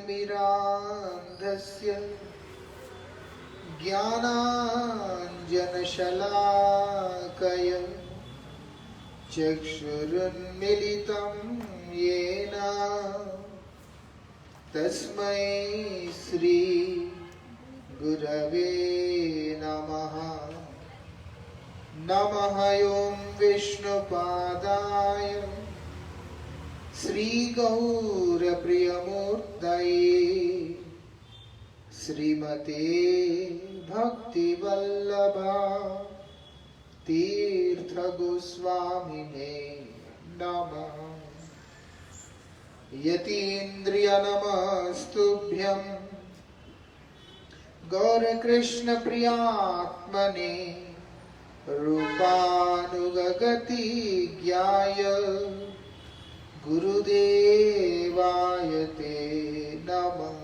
ज्ञानाञ्जनशलाकया ज्ञानाञ्जनशलाकया चक्षुरुन्मीलितं येन तस्मै श्री गुरवे नमः। नमः ॐ विष्णुपादाय श्रीगौरप्रियमूर्तये श्रीमते भक्तिवल्लभा तीर्थगोस्वामिने नमः। यतीन्द्रियनमस्तुभ्यं गौरकृष्णप्रियात्मने रूपानुगगति ज्ञाय गुरुदेवाय ते नमः।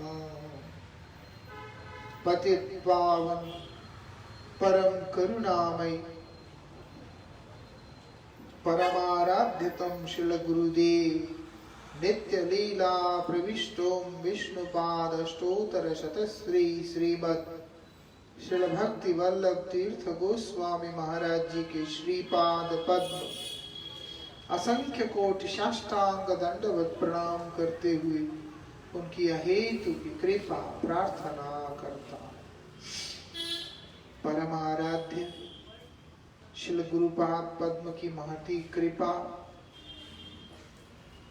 पतित पावन परम करुणामय परमाराध्यतम श्रील गुरुदेव नित्य लीला प्रविष्टोम विष्णुपाद स्तोत्र शतश्री श्रीमद् श्रील भक्ति वल्लभ तीर्थ गोस्वामी महाराज जी के श्रीपाद पद्म असंख्य कोटि साष्टांग दंडवत प्रणाम करते हुए उनकी अहेतु की कृपा प्रार्थना करता। परमाराध्य श्रील गुरुपाद पद्म की महती कृपा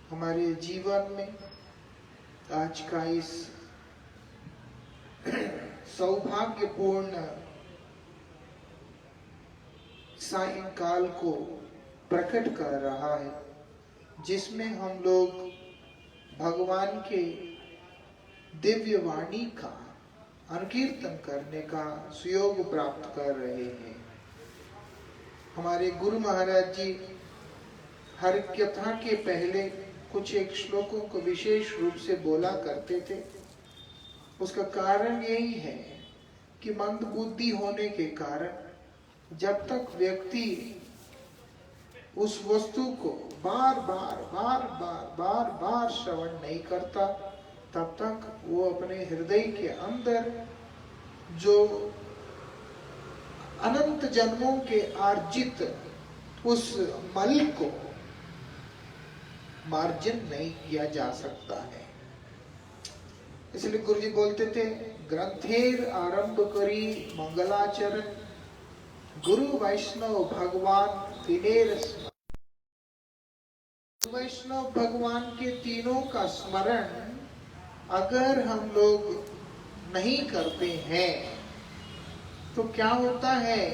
हमारे जीवन में आज का इस सौभाग्यपूर्ण सायंकाल को प्रकट कर रहा है, जिसमें हम लोग भगवान के दिव्य वाणी का अनुकीर्तन करने का सुयोग प्राप्त कर रहे हैं। हमारे गुरु महाराज जी हर कथा के पहले कुछ एक श्लोकों को विशेष रूप से बोला करते थे। उसका कारण यही है कि मंद बुद्धि होने के कारण जब तक व्यक्ति उस वस्तु को बार बार श्रवण नहीं करता, तब तक वो अपने हृदय के अंदर जो अनंत जन्मों के अर्जित उस मल को मार्जन नहीं किया जा सकता है। इसलिए गुरुजी बोलते थे, ग्रंथेर आरंभ करी मंगलाचरण गुरु वैष्णव भगवान तीनेर। वैष्णव भगवान के तीनों का स्मरण अगर हम लोग नहीं करते हैं तो क्या होता है?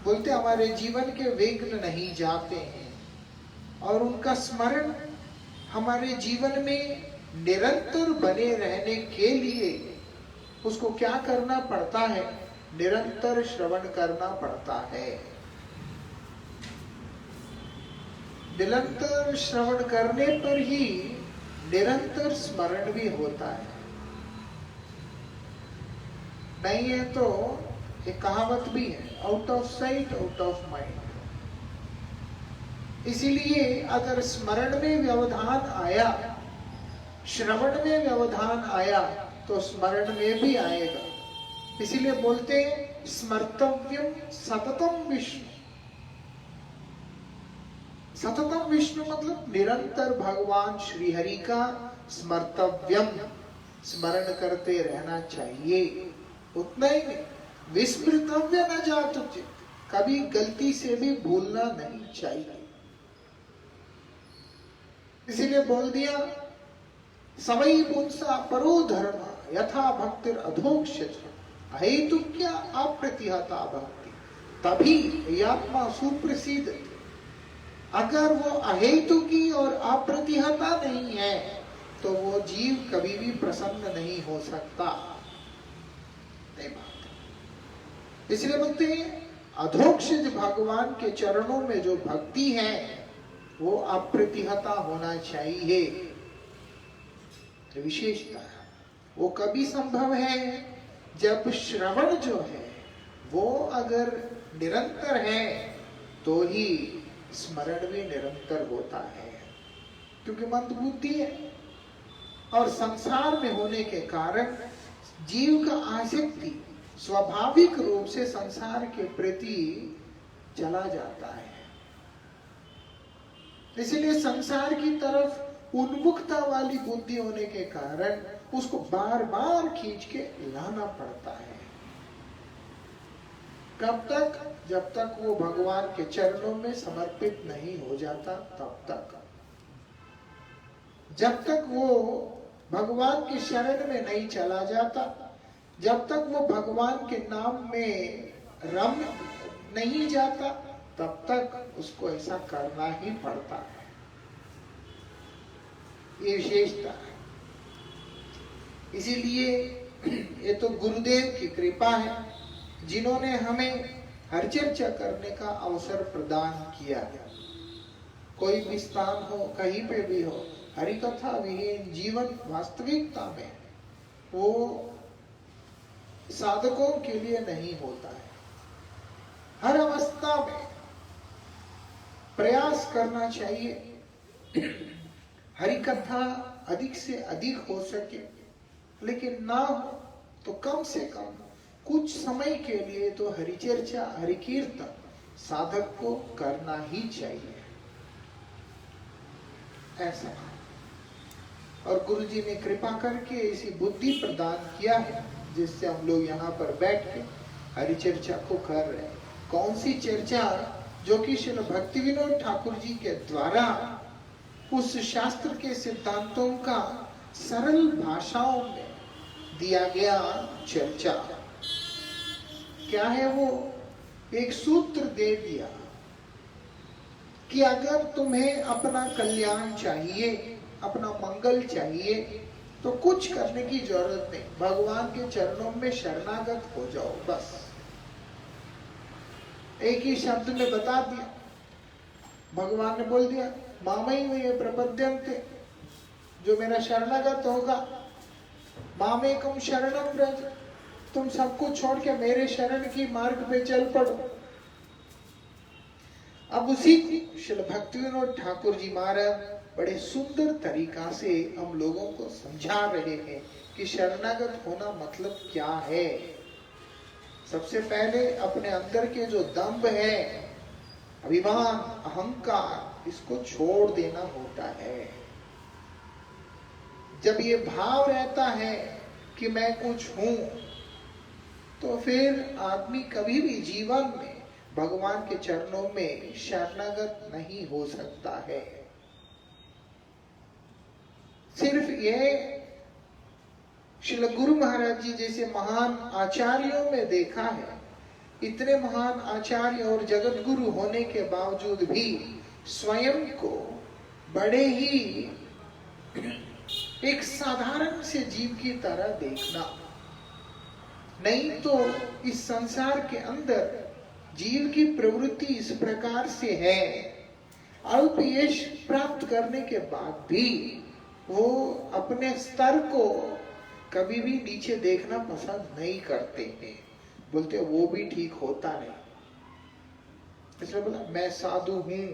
बोलते हमारे जीवन के विघ्न नहीं जाते हैं और उनका स्मरण हमारे जीवन में निरंतर बने रहने के लिए उसको क्या करना पड़ता है? निरंतर श्रवण करना पड़ता है। निरंतर श्रवण करने पर ही निरंतर स्मरण भी होता है। नहीं है तो एक कहावत भी है, out of sight out of mind. इसीलिए अगर स्मरण में व्यवधान आया, श्रवण में व्यवधान आया, तो स्मरण में भी आएगा। इसीलिए बोलते हैं स्मर्तव्यम सततम विष्णु। सततम विष्णु मतलब निरंतर भगवान श्री हरि का स्मर्तव्यम, स्मरण करते रहना चाहिए। उतना ही नहीं, विस्मृतव्य न जातु चित्त, कभी गलती से भी भूलना नहीं चाहिए। इसीलिए बोल दिया सवै पुंसा परो धर्म यथा भक्तिर अधोक्षज अहेतुक्या अप्रतिहता भक्ति तभी आत्मा सुप्रसिद्ध। अगर वो अहेतुकी और अप्रतिहता नहीं है तो वो जीव कभी भी प्रसन्न नहीं हो सकता। इसलिए बोलते हैं अधोक्षज भगवान के चरणों में जो भक्ति है वो अप्रतिहता होना चाहिए। विशेषता वो कभी संभव है जब श्रवण जो है वो अगर निरंतर है तो ही स्मरण भी निरंतर होता है, क्योंकि मंद बुद्धि है और संसार में होने के कारण जीव का आसक्ति स्वाभाविक रूप से संसार के प्रति चला जाता है। इसलिए संसार की तरफ उन्मुखता वाली बुद्धि होने के कारण उसको बार बार खींच के लाना पड़ता है। कब तक? जब तक वो भगवान के चरणों में समर्पित नहीं हो जाता तब तक। जब तक वो भगवान के शरण में नहीं चला जाता, जब तक वो भगवान के नाम में रम नहीं जाता, तब तक उसको ऐसा करना ही पड़ता है। ये विशेषता है। इसीलिए ये तो गुरुदेव की कृपा है जिन्होंने हमें हर चर्चा करने का अवसर प्रदान किया। कोई भी स्थान हो, कहीं पे भी हो, हरि कथा विहीन जीवन वास्तविकता में वो साधकों के लिए नहीं होता है। हर अवस्था में प्रयास करना चाहिए हरि कथा अधिक से अधिक हो सके, लेकिन ना हो तो कम से कम कुछ समय के लिए तो हरि चर्चा, हरि कीर्तन साधक को करना ही चाहिए। ऐसा और गुरु जी ने कृपा करके ऐसी बुद्धि प्रदान किया है जिससे हम लोग यहाँ पर बैठ के हरि चर्चा को कर रहे हैं। कौन सी चर्चा? जो कि श्रील भक्ति विनोद ठाकुर जी के द्वारा उस शास्त्र के सिद्धांतों का सरल भाषाओं में दिया गया चर्चा। क्या है वो? एक सूत्र दे दिया कि अगर तुम्हें अपना कल्याण चाहिए, अपना मंगल चाहिए, तो कुछ करने की जरूरत नहीं, भगवान के चरणों में शरणागत हो जाओ बस। एक ही शब्द में बता दिया। भगवान ने बोल दिया मामई में प्रपद्यन्ते, जो मेरा शरणागत होगा, मामेकम शरणम व्रज, तुम सब कुछ छोड़ के मेरे शरण की मार्ग पे चल पड़ो। अब उसी श्री भक्ति विनोद ठाकुर जी महाराज बड़े सुंदर तरीका से हम लोगों को समझा रहे हैं कि शरणागत होना मतलब क्या है। सबसे पहले अपने अंदर के जो दंभ है, अभिमान, अहंकार, इसको छोड़ देना होता है। जब ये भाव रहता है कि मैं कुछ हूं, तो फिर आदमी कभी भी जीवन में भगवान के चरणों में शरणागत नहीं हो सकता है। सिर्फ ये श्री गुरु महाराज जी जैसे महान आचार्यों में देखा है। इतने महान आचार्य और जगत गुरु होने के बावजूद भी स्वयं को बड़े ही एक साधारण से जीव की तरह देखना। नहीं तो इस संसार के अंदर जीव की प्रवृत्ति इस प्रकार से है, अल्प यश प्राप्त करने के बाद भी वो अपने स्तर को कभी भी नीचे देखना पसंद नहीं करते हैं। बोलते वो भी ठीक होता नहीं। इसलिए बोला मैं साधु हूं,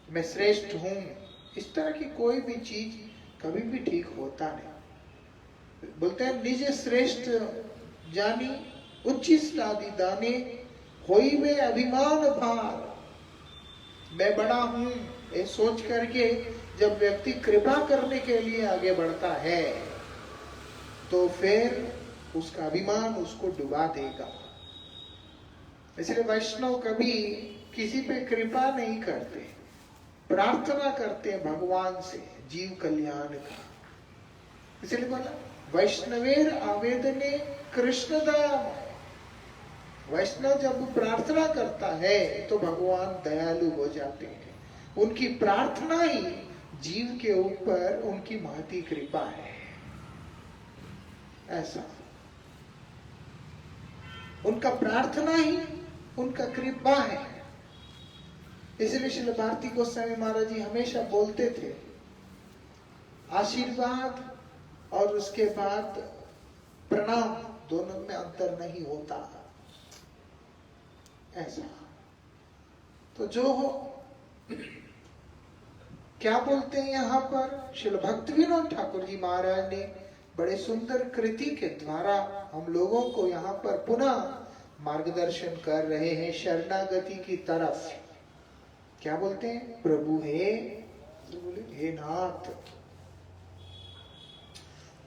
मैं श्रेष्ठ हूं, इस तरह की कोई भी चीज कभी भी ठीक होता नहीं। बोलते हैं निज श्रेष्ठ जानी उच्चिष्ट आदि दाने, होई में अभिमान भार, मैं बड़ा हूं ये सोच करके जब व्यक्ति कृपा करने के लिए आगे बढ़ता है तो फिर उसका अभिमान उसको डुबा देगा। इसलिए वैष्णव कभी किसी पे कृपा नहीं करते, प्रार्थना करते हैं भगवान से जीव कल्याण का। इसलिए बोला वैष्णवेर आवेदने कृष्ण दयामय। वैष्णव जब प्रार्थना करता है तो भगवान दयालु हो जाते हैं। उनकी प्रार्थना ही जीव के ऊपर उनकी महती कृपा है। ऐसा उनका प्रार्थना ही उनका कृपा है। इसलिए श्रील भारती गोस्वामी महाराज जी हमेशा बोलते थे आशीर्वाद और उसके बाद प्रणाम दोनों में अंतर नहीं होता। ऐसा तो जो हो क्या बोलते हैं यहाँ पर श्रील भक्ति विनोद ठाकुर जी महाराज ने बड़े सुंदर कृति के द्वारा हम लोगों को यहाँ पर पुनः मार्गदर्शन कर रहे हैं शरणागति की तरफ। क्या बोलते हैं? प्रभु हे नाथ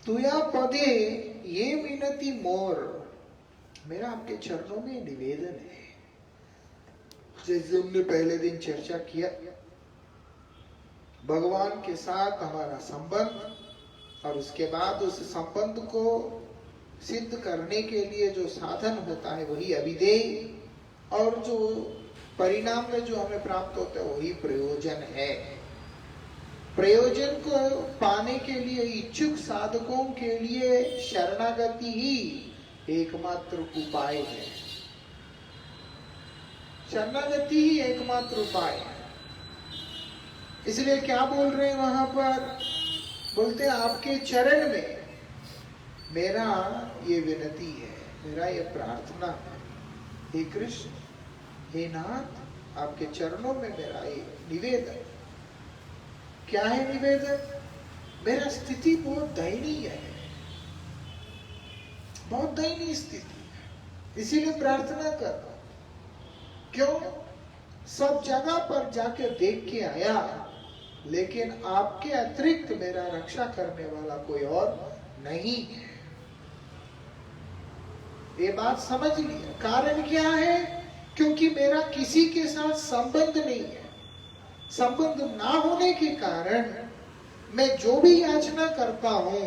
तुया पदे ये विनती मोर, मेरा आपके चरणों में निवेदन है। जैसे हमने पहले दिन चर्चा किया, भगवान के साथ हमारा संबंध और उसके बाद उस संबंध को सिद्ध करने के लिए जो साधन होता है वही अभिधेय, और जो परिणाम में जो हमें प्राप्त होता है वही प्रयोजन है। प्रयोजन को पाने के लिए इच्छुक साधकों के लिए शरणागति ही एकमात्र उपाय है। शरणागति ही एकमात्र उपाय है। इसलिए क्या बोल रहे हैं वहां पर? बोलते हैं आपके चरण में मेरा ये विनती है, मेरा ये प्रार्थना है। हे कृष्ण, हे नाथ, आपके चरणों में मेरा ये निवेदन। क्या है निवेदन? मेरा स्थिति बहुत दयनीय है, बहुत दयनीय स्थिति है, इसीलिए प्रार्थना कर रहा हूं। क्यों? सब जगह पर जाके देख के आया, लेकिन आपके अतिरिक्त मेरा रक्षा करने वाला कोई और नहीं है। ये बात समझ लिया। कारण क्या है? क्योंकि मेरा किसी के साथ संबंध नहीं है। संबंध ना होने के कारण मैं जो भी याचना करता हूं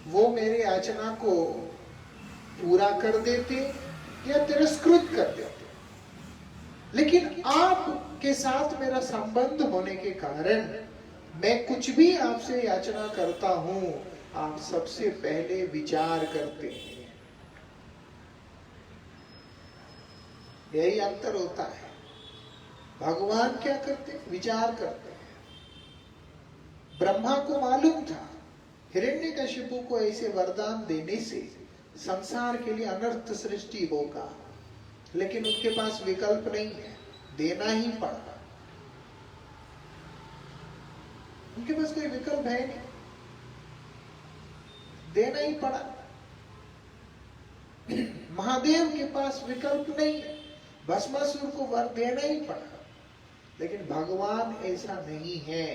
वो मेरे याचना को पूरा कर देते या तिरस्कृत कर देते। लेकिन आप के साथ मेरा संबंध होने के कारण मैं कुछ भी आपसे याचना करता हूं, आप सबसे पहले विचार करते हैं। यही अंतर होता है। भगवान क्या करते हैं? विचार करते हैं। ब्रह्मा को मालूम था हिरण्यकशिपु को ऐसे वरदान देने से संसार के लिए अनर्थ सृष्टि होगा, लेकिन उनके पास विकल्प नहीं है, देना ही पड़ा। उनके पास कोई विकल्प है नहीं, देना ही पड़ा। महादेव के पास विकल्प नहीं है, भस्मासुर को वर देना ही पड़ा। लेकिन भगवान ऐसा नहीं है।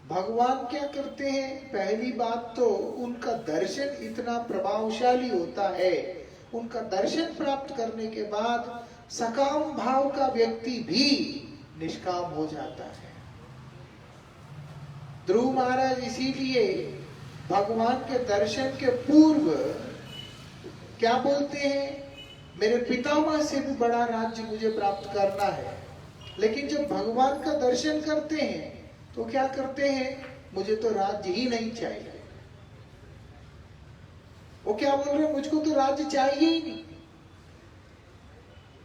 भगवान क्या करते हैं? पहली बात तो उनका दर्शन इतना प्रभावशाली होता है, उनका दर्शन प्राप्त करने के बाद सकाम भाव का व्यक्ति भी निष्काम हो जाता है। ध्रुव महाराज इसीलिए भगवान के दर्शन के पूर्व क्या बोलते हैं? मेरे पितामह से भी बड़ा राज्य मुझे प्राप्त करना है। लेकिन जब भगवान का दर्शन करते हैं तो क्या करते हैं? मुझे तो राज्य ही नहीं चाहिए। वो क्या बोल रहे हैं? मुझको तो राज्य चाहिए ही नहीं।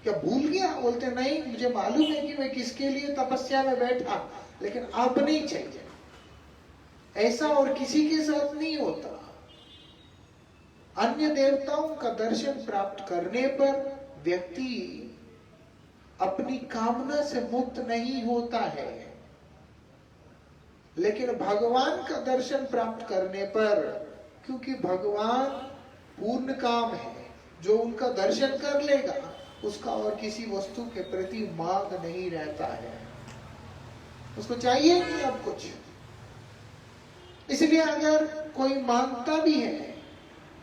क्या भूल गया? बोलते नहीं, मुझे मालूम है कि मैं किसके लिए तपस्या में बैठा, लेकिन अब नहीं चाहिए। ऐसा और किसी के साथ नहीं होता। अन्य देवताओं का दर्शन प्राप्त करने पर व्यक्ति अपनी कामना से मुक्त नहीं होता है, लेकिन भगवान का दर्शन प्राप्त करने पर, क्योंकि भगवान पूर्ण काम है, जो उनका दर्शन कर लेगा उसका और किसी वस्तु के प्रति मांग नहीं रहता है, उसको चाहिए नहीं अब कुछ। इसलिए अगर कोई मांगता भी है,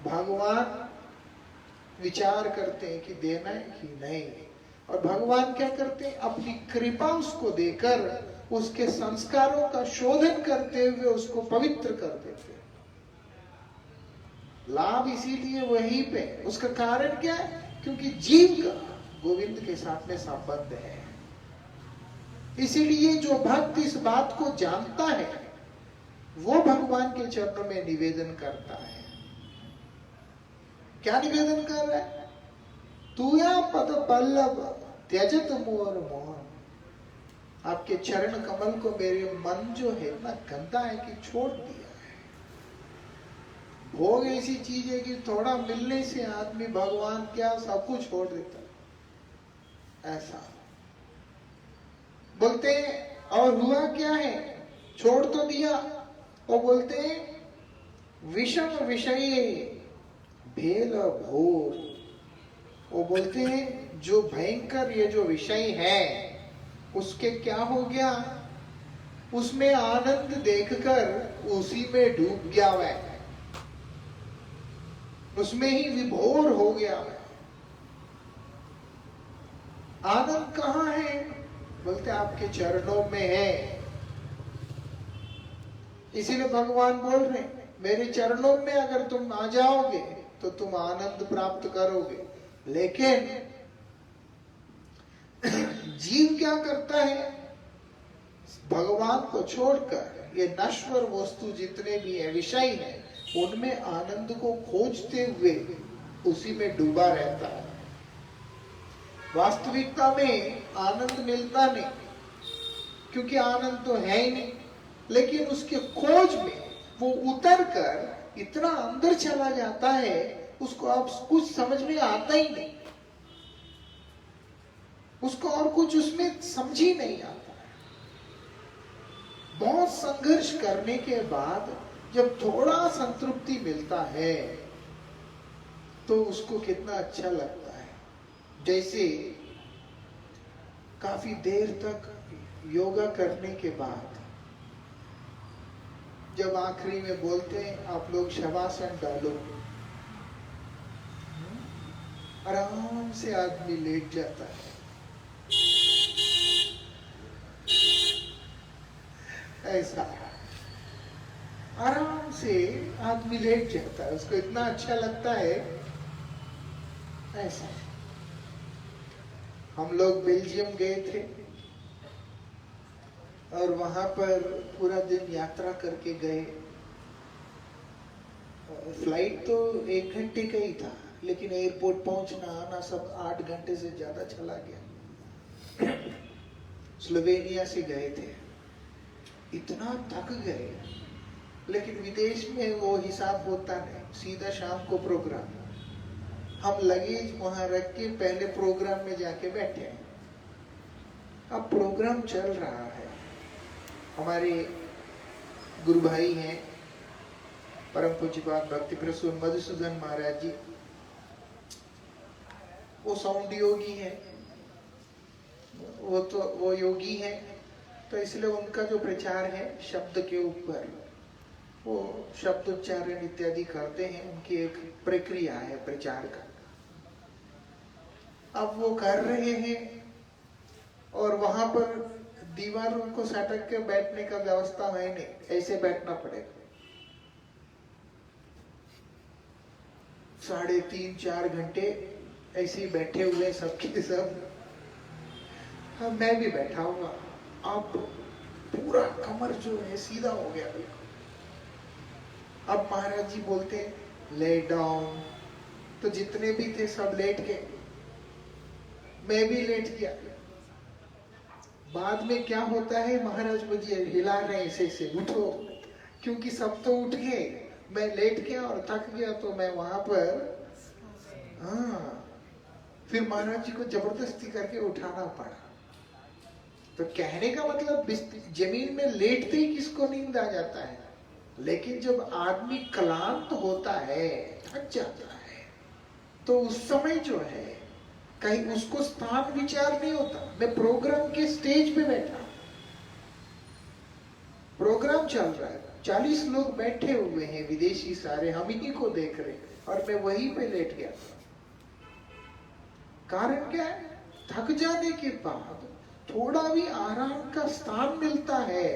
भगवान विचार करते हैं कि देना है कि नहीं, और भगवान क्या करते हैं? अपनी कृपा उसको देकर उसके संस्कारों का शोधन करते हुए उसको पवित्र कर देते हैं। लाभ इसीलिए वहीं पे। उसका कारण क्या है? क्योंकि जीव का गोविंद के साथ में संबंध है। इसीलिए जो भक्त इस बात को जानता है वो भगवान के चरणों में निवेदन करता है। क्या निवेदन कर रहा है? तुया पद पल्लव त्यजत मोर मोहन। आपके चरण कमल को मेरे मन जो है ना गंदा है कि छोड़ दिया है। भोग ऐसी चीज है कि थोड़ा मिलने से आदमी भगवान क्या सब कुछ छोड़ देता है। ऐसा बोलते हैं और हुआ क्या है, छोड़ तो दिया। वो बोलते हैं विषम विषय भेल घोर। वो बोलते हैं जो भयंकर ये जो विषय है उसके क्या हो गया, उसमें आनंद देखकर उसी में डूब गया वह, उसमें ही विभोर हो गया वह। आनंद कहाँ है, बोलते आपके चरणों में है। इसीलिए भगवान बोल रहे मेरे चरणों में अगर तुम आ जाओगे तो तुम आनंद प्राप्त करोगे। लेकिन जीव क्या करता है, भगवान को छोड़कर ये नश्वर वस्तु जितने भी है, विषय है, उनमें आनंद को खोजते हुए उसी में डूबा रहता है। वास्तविकता में आनंद मिलता नहीं, क्योंकि आनंद तो है ही नहीं। लेकिन उसके खोज में वो उतर कर इतना अंदर चला जाता है, उसको अब कुछ समझ में आता ही नहीं, उसको और कुछ उसमें समझ ही नहीं आता। बहुत संघर्ष करने के बाद जब थोड़ा संतृप्ति मिलता है तो उसको कितना अच्छा लगता है। जैसे काफी देर तक योगा करने के बाद जब आखिरी में बोलते हैं आप लोग शवासन डालो, आराम से आदमी लेट जाता है। ऐसा आराम से आदमी लेट जाता है, उसको इतना अच्छा लगता है। ऐसा हम लोग बेल्जियम गए थे और वहां पर पूरा दिन यात्रा करके गए। फ्लाइट तो 1 घंटे का ही था, लेकिन एयरपोर्ट पहुंचना आना सब 8 घंटे से ज्यादा चला गया। स्लोवेनिया से गए थे, इतना थक गए, लेकिन विदेश में वो हिसाब होता नहीं, सीधा शाम को प्रोग्राम। हम लगेज वहां रख के पहले प्रोग्राम में जाके बैठे हैं। अब प्रोग्राम चल रहा है, हमारे गुरु भाई हैं परम पूज्यपाद भक्ति प्रसून मधुसूदन महाराज जी, वो साउंड योगी है, वो योगी है, तो इसलिए उनका जो प्रचार है शब्द के ऊपर, वो शब्द उच्चारण इत्यादि करते हैं, उनकी एक प्रक्रिया है प्रचार का। अब वो कर रहे हैं और वहां पर दीवारों को सटक के बैठने का व्यवस्था है नहीं, ऐसे बैठना पड़ेगा। 3.5-4 घंटे ऐसे ही बैठे हुए सबके सब। हाँ, मैं भी बैठा हुआ। अब पूरा कमर जो है सीधा हो गया बिल्कुल। अब महाराज जी बोलते हैं ले डाउन, तो जितने भी थे सब लेट गए, मैं भी लेट गया। बाद में क्या होता है, महाराज मुझे हिला रहे ऐसे उठो, क्योंकि सब तो उठ गए, मैं लेट गया और थक गया, तो मैं वहां पर फिर महाराज जी को जबरदस्ती करके उठाना पड़ा। तो कहने का मतलब जमीन में लेटते ही किसको नींद आ जाता है, लेकिन जब आदमी क्लांत होता है, थक जाता है, तो उस समय जो है कहीं उसको स्थान विचार नहीं होता। मैं प्रोग्राम के स्टेज पे बैठा, प्रोग्राम चल रहा है, 40 लोग बैठे हुए हैं विदेशी सारे, हम ही को देख रहे, और मैं वहीं पे लेट गया। कारण क्या है, थक जाने के बाद थोड़ा भी आराम का स्थान मिलता है,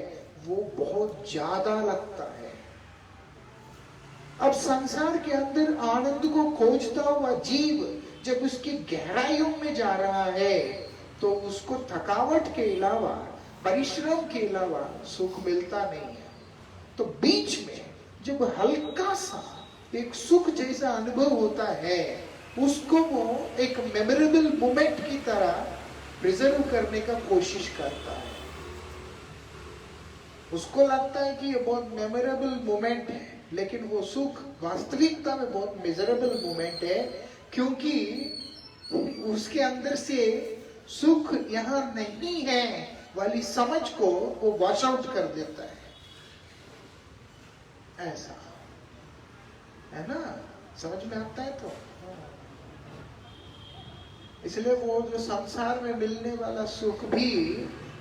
वो बहुत ज्यादा लगता है। अब संसार के अंदर आनंद को खोजता हुआ जीव जब उसकी गहराइयों में जा रहा है, तो उसको थकावट के अलावा, परिश्रम के अलावा सुख मिलता नहीं है। तो बीच में जब हल्का सा एक सुख जैसा अनुभव होता है, उसको वो एक मेमोरेबल मोमेंट की तरह प्रिजर्व करने का कोशिश करता है। उसको लगता है कि ये बहुत मेमोरेबल मोमेंट है, लेकिन वो सुख वास्तविकता में बहुत मिजरेबल मोमेंट है, क्योंकि उसके अंदर से सुख यहाँ नहीं है, वाली समझ को वो वॉश आउट कर देता है। ऐसा है ना, समझ में आता है तो। इसलिए वो जो संसार में मिलने वाला सुख भी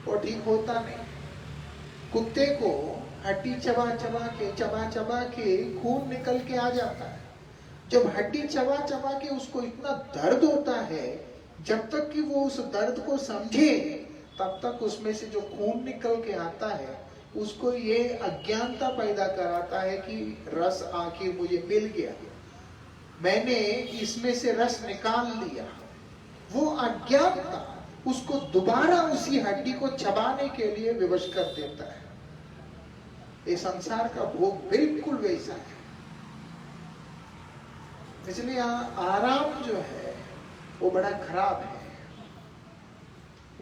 वो ठीक होता नहीं। कुत्ते को हड्डी चबा चबा के खून निकल के आ जाता है। जब हड्डी चबा के उसको इतना दर्द होता है, जब तक कि वो उस दर्द को समझे तब तक उसमें से जो खून निकल के आता है उसको ये अज्ञानता पैदा कराता है कि रस आखिर मुझे मिल गया, मैंने इसमें से रस निकाल लिया। वो अज्ञानता उसको दोबारा उसी हड्डी को चबाने के लिए विवश कर देता है। ये संसार का भोग बिल्कुल वैसा है। इसलिए आराम जो है वो बड़ा खराब है।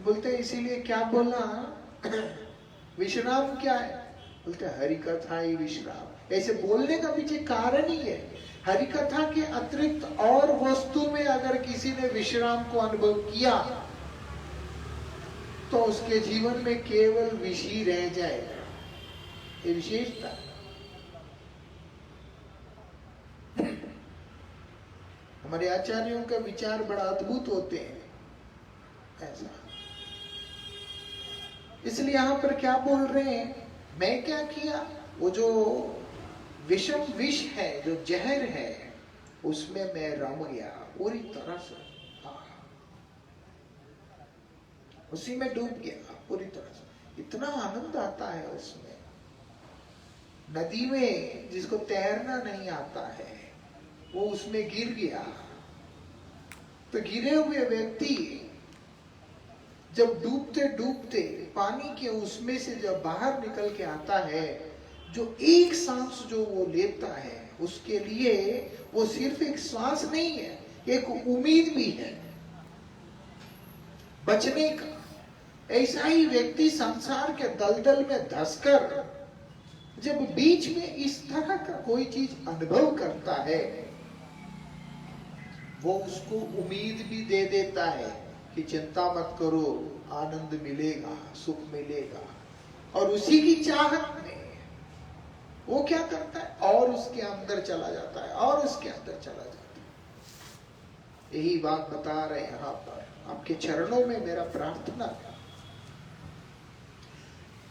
बोलते हैं इसीलिए क्या बोला, विश्राम क्या है? बोलते हरि कथा ही विश्राम। ऐसे बोलने का पीछे कारण ही है, हरि कथा के अतिरिक्त और वस्तु में अगर किसी ने विश्राम को अनुभव किया तो उसके जीवन में केवल विष ही रह जाएगा। ये विशेषता। हमारे आचार्यों का विचार बड़ा अद्भुत होते हैं ऐसा। इसलिए यहां पर क्या बोल रहे हैं, मैं क्या किया, वो जो विषम विष है, जो जहर है, उसमें मैं रम गया पूरी तरह से। उसी में डूब गया पूरी तरह से। इतना आनंद आता है उसमें। नदी में जिसको तैरना नहीं आता है वो उसमें गिर गया, तो गिरे हुए व्यक्ति जब डूबते डूबते पानी के उसमें से जब बाहर निकल के आता है, जो एक सांस जो वो लेता है उसके लिए वो सिर्फ एक सांस नहीं है, एक उम्मीद भी है बचने का। ऐसा ही व्यक्ति संसार के दलदल में धंसकर जब बीच में इस तरह का कोई चीज अनुभव करता है, वो उसको उम्मीद भी दे देता है कि चिंता मत करो, आनंद मिलेगा, सुख मिलेगा। और उसी की चाहत में वो क्या करता है, और उसके अंदर चला जाता है, और उसके अंदर चला जाता है। यही बात बता रहे हैं यहां पर। आपके चरणों में मेरा प्रार्थना है।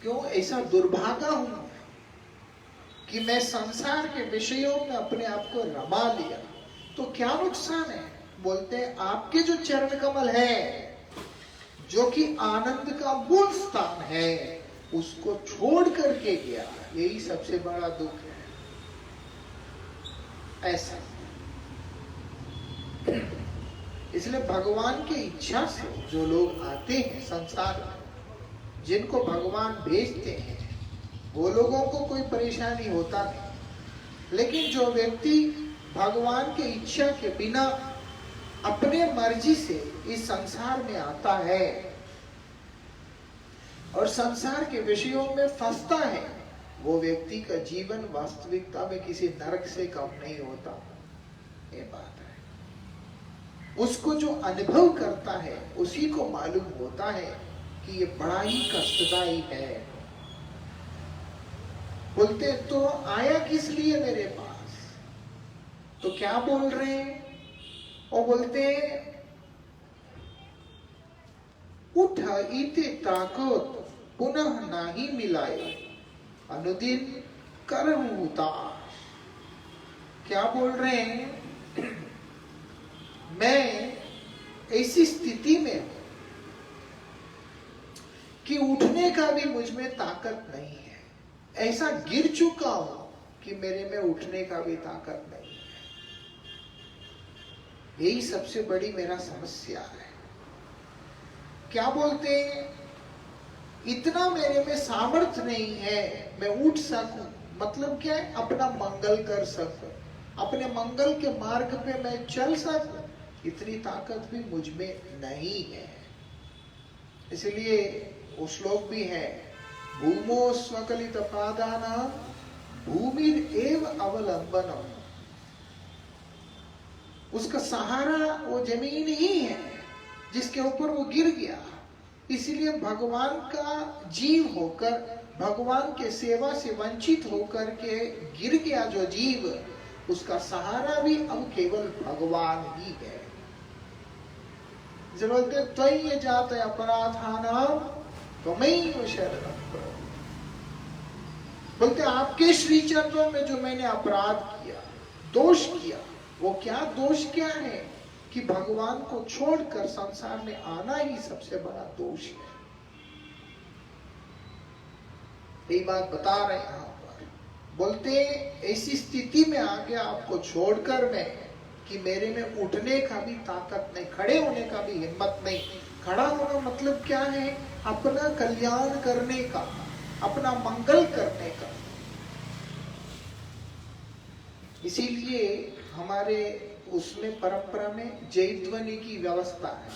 क्यों ऐसा दुर्भागा हूं कि मैं संसार के विषयों में अपने आप को रमा लिया, तो क्या नुकसान है? बोलते हैं आपके जो चरण कमल है, जो कि आनंद का मूल स्थान है, उसको छोड़ करके गया। यही सबसे बड़ा दुख है। ऐसा इसलिए भगवान की इच्छा से जो लोग आते हैं संसार में, जिनको भगवान भेजते हैं, वो लोगों को कोई परेशानी होता नहीं। लेकिन जो व्यक्ति भगवान की इच्छा के बिना अपने मर्जी से इस संसार में आता है और संसार के विषयों में फंसता है, वो व्यक्ति का जीवन वास्तविकता में किसी नरक से कम नहीं होता। ये बात है। उसको जो अनुभव करता है उसी को मालूम होता है कि ये बड़ा ही कष्टदायी है। बोलते तो आया किस लिए मेरे पास? तो क्या बोल रहे हैं? और बोलते उठ इते ताकत पुनः नाही मिलाए, अनुदिन करहूं उतार। क्या बोल रहे हैं? मैं ऐसी स्थिति में हूं कि उठने का भी मुझ में ताकत नहीं है। ऐसा गिर चुका हूं कि मेरे में उठने का भी ताकत नहीं है। यही सबसे बड़ी मेरा समस्या है। क्या बोलते हैं? इतना मेरे में सामर्थ्य नहीं है मैं उठ सकूं। मतलब क्या है? अपना मंगल कर सकूं, अपने मंगल के मार्ग पे मैं चल सकूं, इतनी ताकत भी मुझ में नहीं है। इसलिए वो श्लोक भी है, भूमो स्वकलित पादाना भूमिर एव अवलंबनम। उसका सहारा वो जमीन ही है जिसके ऊपर वो गिर गया। इसलिए भगवान का जीव होकर, भगवान के सेवा से वंचित होकर के गिर गया जो जीव, उसका सहारा भी अब केवल भगवान ही है। जरूरत है त्वयि जात अपराधानां त्वमेव शरणं प्रपद्ये। बोलते आपके श्री चरणों में जो मैंने अपराध किया, दोष किया, वो क्या दोष क्या है कि भगवान को छोड़कर संसार में आना ही सबसे बड़ा दोष है। यही बात बता रहे हैं यहां पर। बोलते ऐसी स्थिति में आके आपको छोड़कर मैं, कि मेरे में उठने का भी ताकत नहीं, खड़े होने का भी हिम्मत नहीं। खड़ा होना मतलब क्या है? अपना कल्याण करने का, अपना मंगल करने का। इसीलिए हमारे उसमें परंपरा में जय ध्वनि की व्यवस्था है।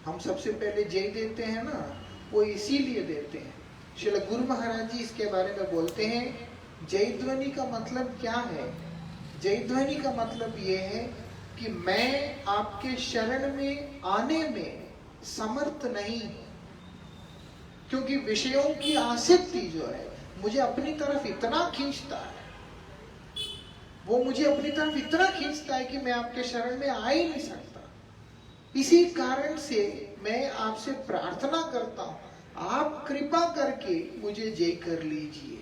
हम सबसे पहले जय देते हैं ना, वो इसीलिए देते हैं। श्रील गुरु महाराज जी इसके बारे में बोलते हैं, जय ध्वनि का मतलब क्या है? जय ध्वनि का मतलब ये है कि मैं आपके शरण में आने में समर्थ नहीं हूं, क्योंकि विषयों की आसक्ति जो है मुझे अपनी तरफ इतना खींचता है, वो मुझे अपनी तरफ इतना खींचता है कि मैं आपके शरण में आ ही नहीं सकता। इसी कारण से मैं आपसे प्रार्थना करता हूं, आप कृपा करके मुझे जय कर लीजिए।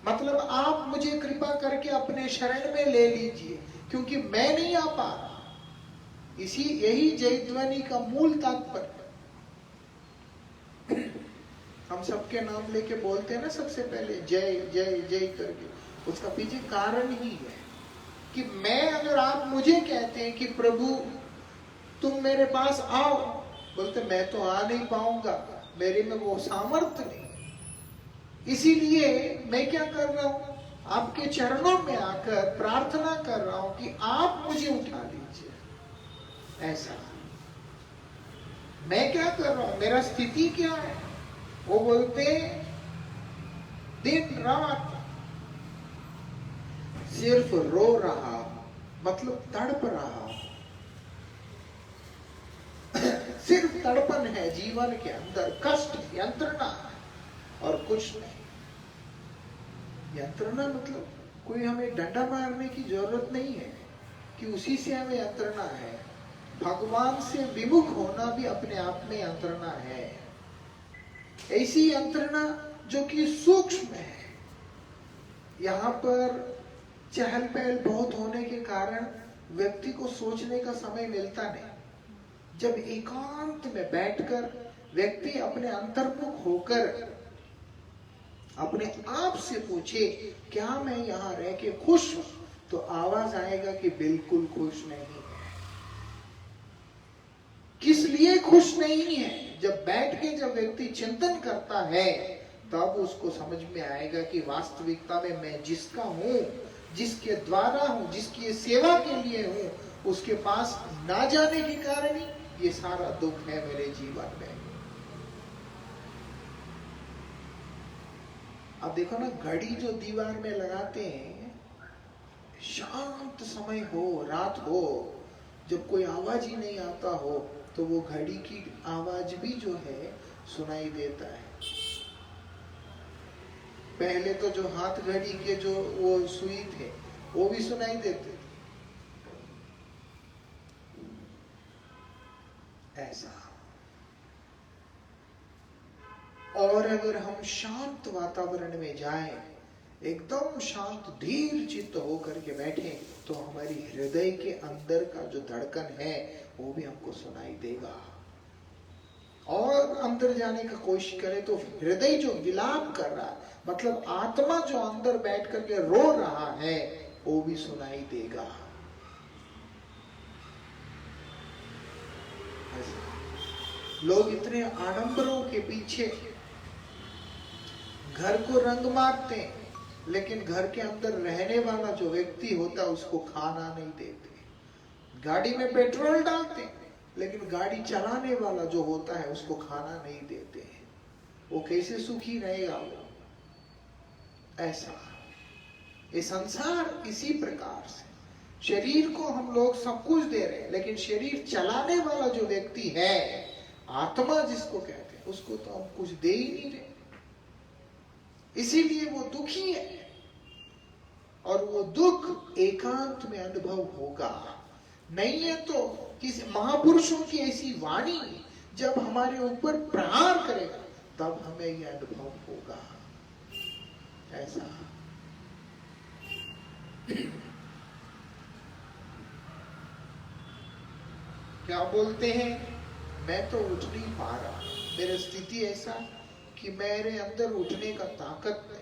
मतलब आप मुझे कृपा करके अपने शरण में ले लीजिए, क्योंकि मैं नहीं आ पा रहा। यही जय ध्वनि का मूल तात्पर्य। हम सबके नाम लेके बोलते हैं ना सबसे पहले जय जय जय करके, उसका पीछे कारण ही है कि मैं, अगर आप मुझे कहते हैं कि प्रभु तुम मेरे पास आओ, बोलते मैं तो आ नहीं पाऊंगा, मेरे में वो सामर्थ्य नहीं। इसीलिए मैं क्या कर रहा हूं? आपके चरणों में आकर प्रार्थना कर रहा हूं कि आप मुझे उठा लीजिए। ऐसा मैं क्या कर रहा हूं? मेरा स्थिति क्या है? वो बोलते दिन रात सिर्फ रो रहा, मतलब तड़प रहा। सिर्फ तड़पन है जीवन के अंदर, कष्ट, यंत्रणा और कुछ नहीं। यंत्रणा मतलब कोई हमें डंडा मारने की जरूरत नहीं है कि उसी से हमें यंत्रणा है। भगवान से विमुख होना भी अपने आप में यंत्रणा है। ऐसी यंत्रणा जो कि सूक्ष्म है। यहाँ पर चहल पहल बहुत होने के कारण व्यक्ति को सोचने का समय मिलता नहीं। जब एकांत में बैठकर व्यक्ति अपने अंतर्मुख होकर अपने आप से पूछे, क्या मैं यहाँ रह के खुश हूं? तो आवाज आएगा कि बिल्कुल खुश नहीं है। किस लिए खुश नहीं है? जब बैठ के जब व्यक्ति चिंतन करता है, तब उसको समझ में आएगा कि वास्तविकता में मैं जिसका हूं, जिसके द्वारा हूं, जिसकी सेवा के लिए हूं, उसके पास ना जाने के कारण ही ये सारा दुख है मेरे जीवन में। अब देखो ना, घड़ी जो दीवार में लगाते हैं, शांत समय हो, रात हो, जब कोई आवाज ही नहीं आता हो, तो वो घड़ी की आवाज भी जो है सुनाई देता है। पहले तो जो हाथ घड़ी के जो वो सुई थे, वो भी सुनाई देते थे। ऐसा। और अगर हम शांत वातावरण में जाएं, एकदम शांत धीर चित्त होकर के बैठे, तो हमारी हृदय के अंदर का जो धड़कन है वो भी हमको सुनाई देगा। और अंदर जाने का कोशिश करें तो हृदय जो विलाप कर रहा है, मतलब आत्मा जो अंदर बैठ करके रो रहा है, वो भी सुनाई देगा। लोग इतने आडंबरों के पीछे घर को रंग मारते हैं, लेकिन घर के अंदर रहने वाला जो व्यक्ति होता है उसको खाना नहीं देते। गाड़ी में पेट्रोल डालते हैं, लेकिन गाड़ी चलाने वाला जो होता है उसको खाना नहीं देते हैं। वो कैसे सुखी रहेगा वो? ऐसा ये संसार इसी प्रकार से, शरीर को हम लोग सब कुछ दे रहे हैं, लेकिन शरीर चलाने वाला जो व्यक्ति है, आत्मा जिसको कहते हैं उसको तो हम कुछ दे ही नहीं रहे, इसीलिए वो दुखी है। और वो दुख एकांत में अनुभव होगा, नहीं है तो किसी महापुरुषों की ऐसी वाणी जब हमारे ऊपर प्रहार करेगा तब हमें यह अनुभव होगा। ऐसा क्या बोलते हैं, मैं तो उठ नहीं पा रहा, मेरी स्थिति ऐसा कि मेरे अंदर उठने का ताकत नहीं,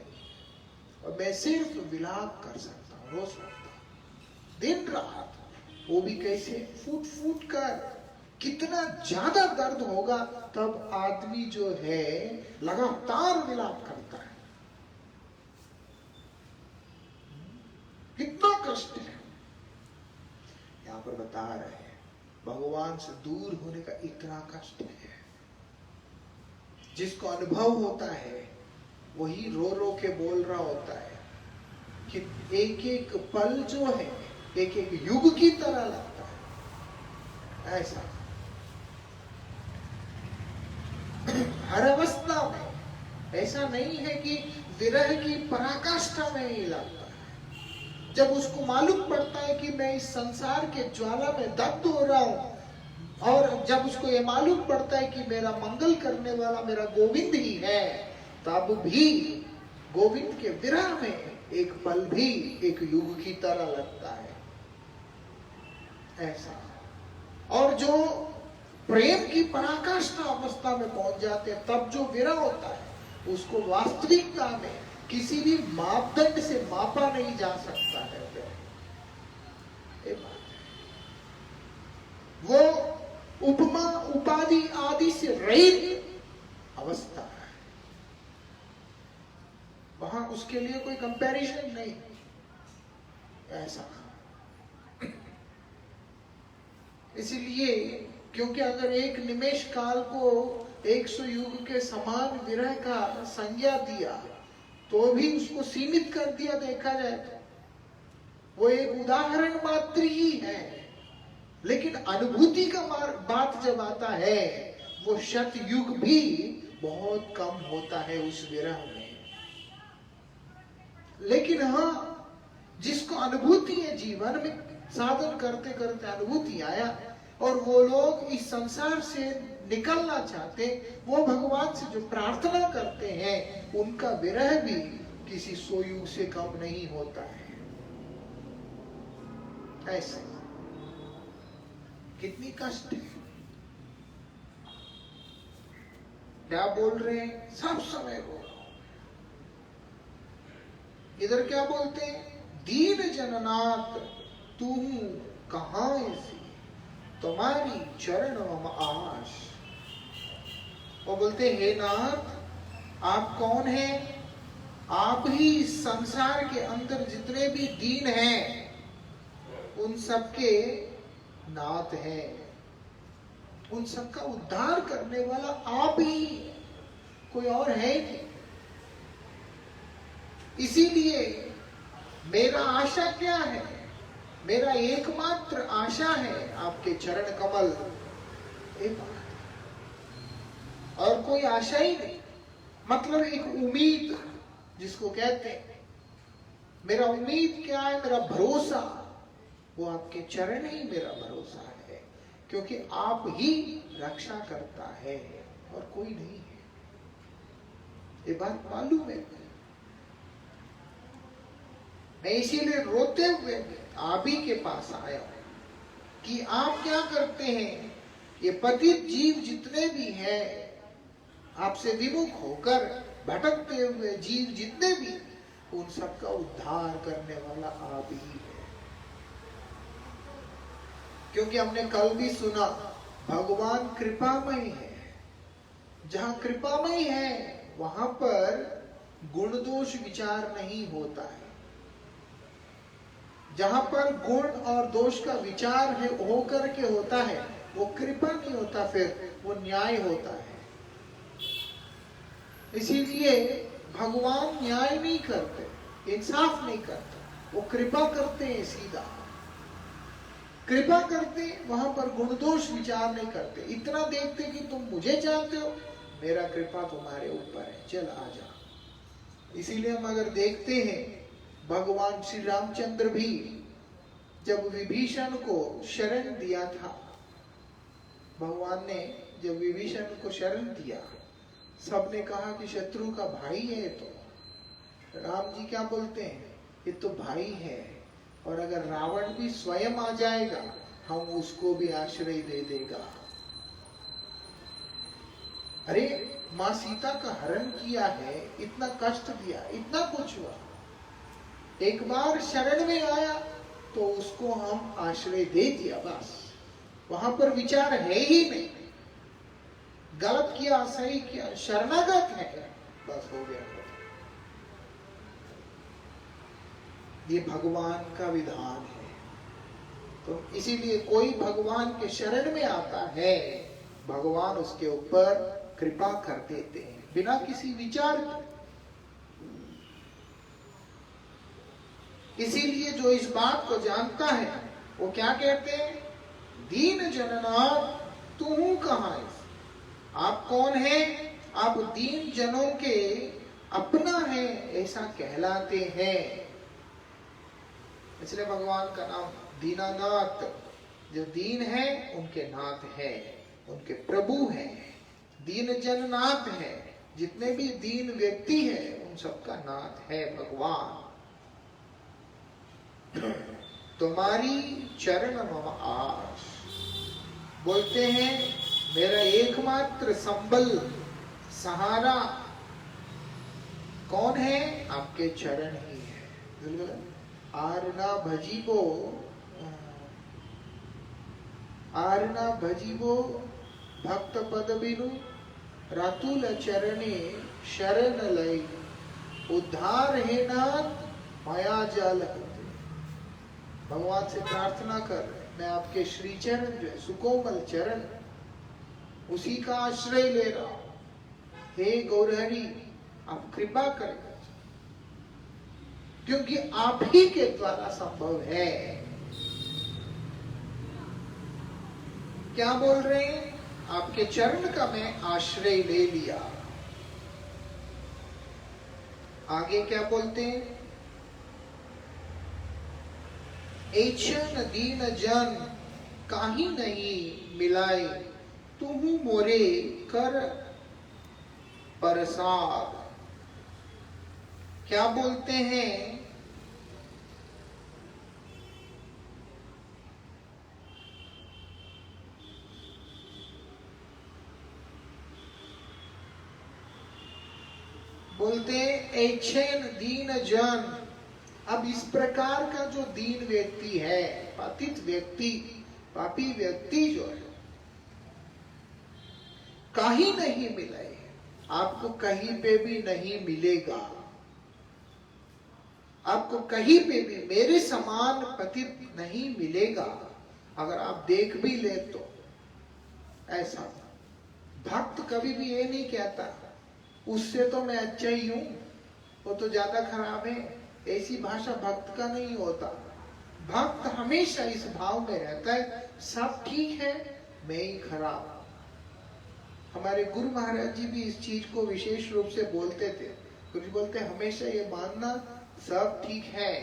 और मैं सिर्फ विलाप कर सकता हूँ, रो सकता हूँ दिन रात। वो भी कैसे, फूट फूट कर। कितना ज्यादा दर्द होगा तब आदमी जो है लगातार विलाप करता है। कितना कष्ट है। यहाँ पर बता रहे हैं भगवान से दूर होने का इतना कष्ट है। जिसको अनुभव होता है वही रो रो के बोल रहा होता है कि एक एक पल जो है एक एक युग की तरह लगता है। ऐसा हर अवस्था में ऐसा नहीं है कि विरह की पराकाष्ठा में ही लगता है। जब उसको मालूम पड़ता है कि मैं इस संसार के ज्वाला में दग्ध हो रहा हूं, और जब उसको ये मालूम पड़ता है कि मेरा मंगल करने वाला मेरा गोविंद ही है, तब भी गोविंद के विरह में एक पल भी एक युग की तरह लगता है। ऐसा। और जो प्रेम की पराकाष्ठा अवस्था में पहुंच जाते हैं तब जो विरह होता है उसको वास्तविकता में किसी भी मापदंड से मापा नहीं जा सकता है। वो उपमा उपाधि आदि से रहित अवस्था है, वहां उसके लिए कोई कंपैरिजन नहीं। ऐसा इसीलिए क्योंकि अगर एक निमेष काल को 100 युग के समान विरह का संज्ञा दिया तो भी उसको सीमित कर दिया, देखा जाए तो वो एक उदाहरण मात्र ही है। लेकिन अनुभूति का बात जब आता है वो शतयुग भी बहुत कम होता है उस विरह में। लेकिन हाँ, जिसको अनुभूति है, जीवन में साधन करते करते अनुभूति आया और वो लोग इस संसार से निकलना चाहते, वो भगवान से जो प्रार्थना करते हैं उनका विरह भी किसी 100 युग से कम नहीं होता है। ऐसे कितनी कष्ट है। क्या बोल रहे हैं, सब समय बोल। इधर क्या बोलते हैं, दीन जननाथ तू कहां ऐसी तुम्हारी चरण मम आश। वो बोलते हे नाथ आप कौन हैं, आप ही संसार के अंदर जितने भी दीन हैं उन सबके नाथ हैं, उन सबका उद्धार करने वाला आप ही, कोई और है नहीं। इसीलिए मेरा आशा क्या है, मेरा एकमात्र आशा है आपके चरण कमल, और कोई आशा ही नहीं। मतलब एक उम्मीद जिसको कहते हैं, मेरा उम्मीद क्या है, मेरा भरोसा वो आपके चरण ही मेरा भरोसा है, क्योंकि आप ही रक्षा करता है और कोई नहीं है। ये बात मालूम है। मैं इसीलिए रोते हुए आप ही के पास आया हूं कि आप क्या करते हैं, ये पतित जीव जितने भी हैं, आपसे विमुख होकर भटकते हुए जीव जितने भी, उन सबका उद्धार करने वाला आप ही है। क्योंकि हमने कल भी सुना भगवान कृपामय है। जहां कृपामय है वहां पर गुण दोष विचार नहीं होता है। जहां पर गुण और दोष का विचार है होकर के होता है वो कृपा नहीं होता, फिर वो न्याय होता है। इसीलिए भगवान न्याय नहीं करते, इंसाफ नहीं करते, वो कृपा करते हैं सीधा। कृपा करते, वहां पर गुण दोष विचार नहीं करते, इतना देखते कि तुम मुझे जानते हो, मेरा कृपा तुम्हारे ऊपर है, चल आ जा। इसीलिए हम अगर देखते हैं, भगवान श्री रामचंद्र भी जब विभीषण को शरण दिया था, भगवान ने जब विभीषण को शरण दिया, सबने कहा कि शत्रु का भाई है। तो राम जी क्या बोलते हैं, ये तो भाई है, और अगर रावण भी स्वयं आ जाएगा हम उसको भी आश्रय दे देगा। अरे माँ सीता का हरण किया है, इतना कष्ट दिया, इतना कुछ हुआ, एक बार शरण में आया तो उसको हम आश्रय दे दिया, बस वहां पर विचार है ही नहीं, गलत किया सही किया, शरणागत है, बस हो गया। ये भगवान का विधान है। तो इसीलिए कोई भगवान के शरण में आता है, भगवान उसके ऊपर कृपा कर देते हैं बिना किसी विचार के। इसीलिए जो इस बात को जानता है वो क्या कहते हैं, दीन जननाथ तू कहाँ है, आप कौन है, आप दीन जनों के अपना है, ऐसा कहलाते हैं। इसलिए भगवान का नाम दीनानाथ, जो दीन है उनके नाथ है, उनके प्रभु हैं, दीन जन नाथ है, जितने भी दीन व्यक्ति है उन सबका नाथ है भगवान। तुम्हारी चरण मम आस, बोलते हैं मेरा एकमात्र संबल सहारा कौन है, आपके चरण ही है। आरना भजीबो, आरना भजीबो भक्त पद बिनु, रातुल चरणे शरण लय, उद्धार है नाथ माया जाल होते। भगवान से प्रार्थना कर रहे, मैं आपके श्री चरण जो है, सुकोमल चरण, उसी का आश्रय ले रहा हूं। हे गौरहरि आप कृपा करें, क्योंकि आप ही के द्वारा संभव है। क्या बोल रहे हैं, आपके चरण का मैं आश्रय ले लिया। आगे क्या बोलते हैं, ऐछन दीन जन काहि नहीं मिलाए, तुहु मोरे कर प्रसाद। क्या बोलते हैं, बोलते ऐछन दीन जन। अब इस प्रकार का जो दीन व्यक्ति है, पतित व्यक्ति, पापी व्यक्ति जो है, कहीं नहीं मिले, आपको कहीं पे भी नहीं मिलेगा, आपको कहीं पे भी मेरे समान पतित नहीं मिलेगा। अगर आप देख भी ले तो ऐसा, भक्त कभी भी ये नहीं कहता उससे तो मैं अच्छा ही हूं, वो तो ज्यादा खराब है, ऐसी भाषा भक्त का नहीं होता। भक्त हमेशा इस भाव में रहता है, सब ठीक है मैं ही खराब। हमारे गुरु महाराज जी भी इस चीज को विशेष रूप से बोलते थे। गुरु जी बोलते हमेशा ये मानना सब ठीक है,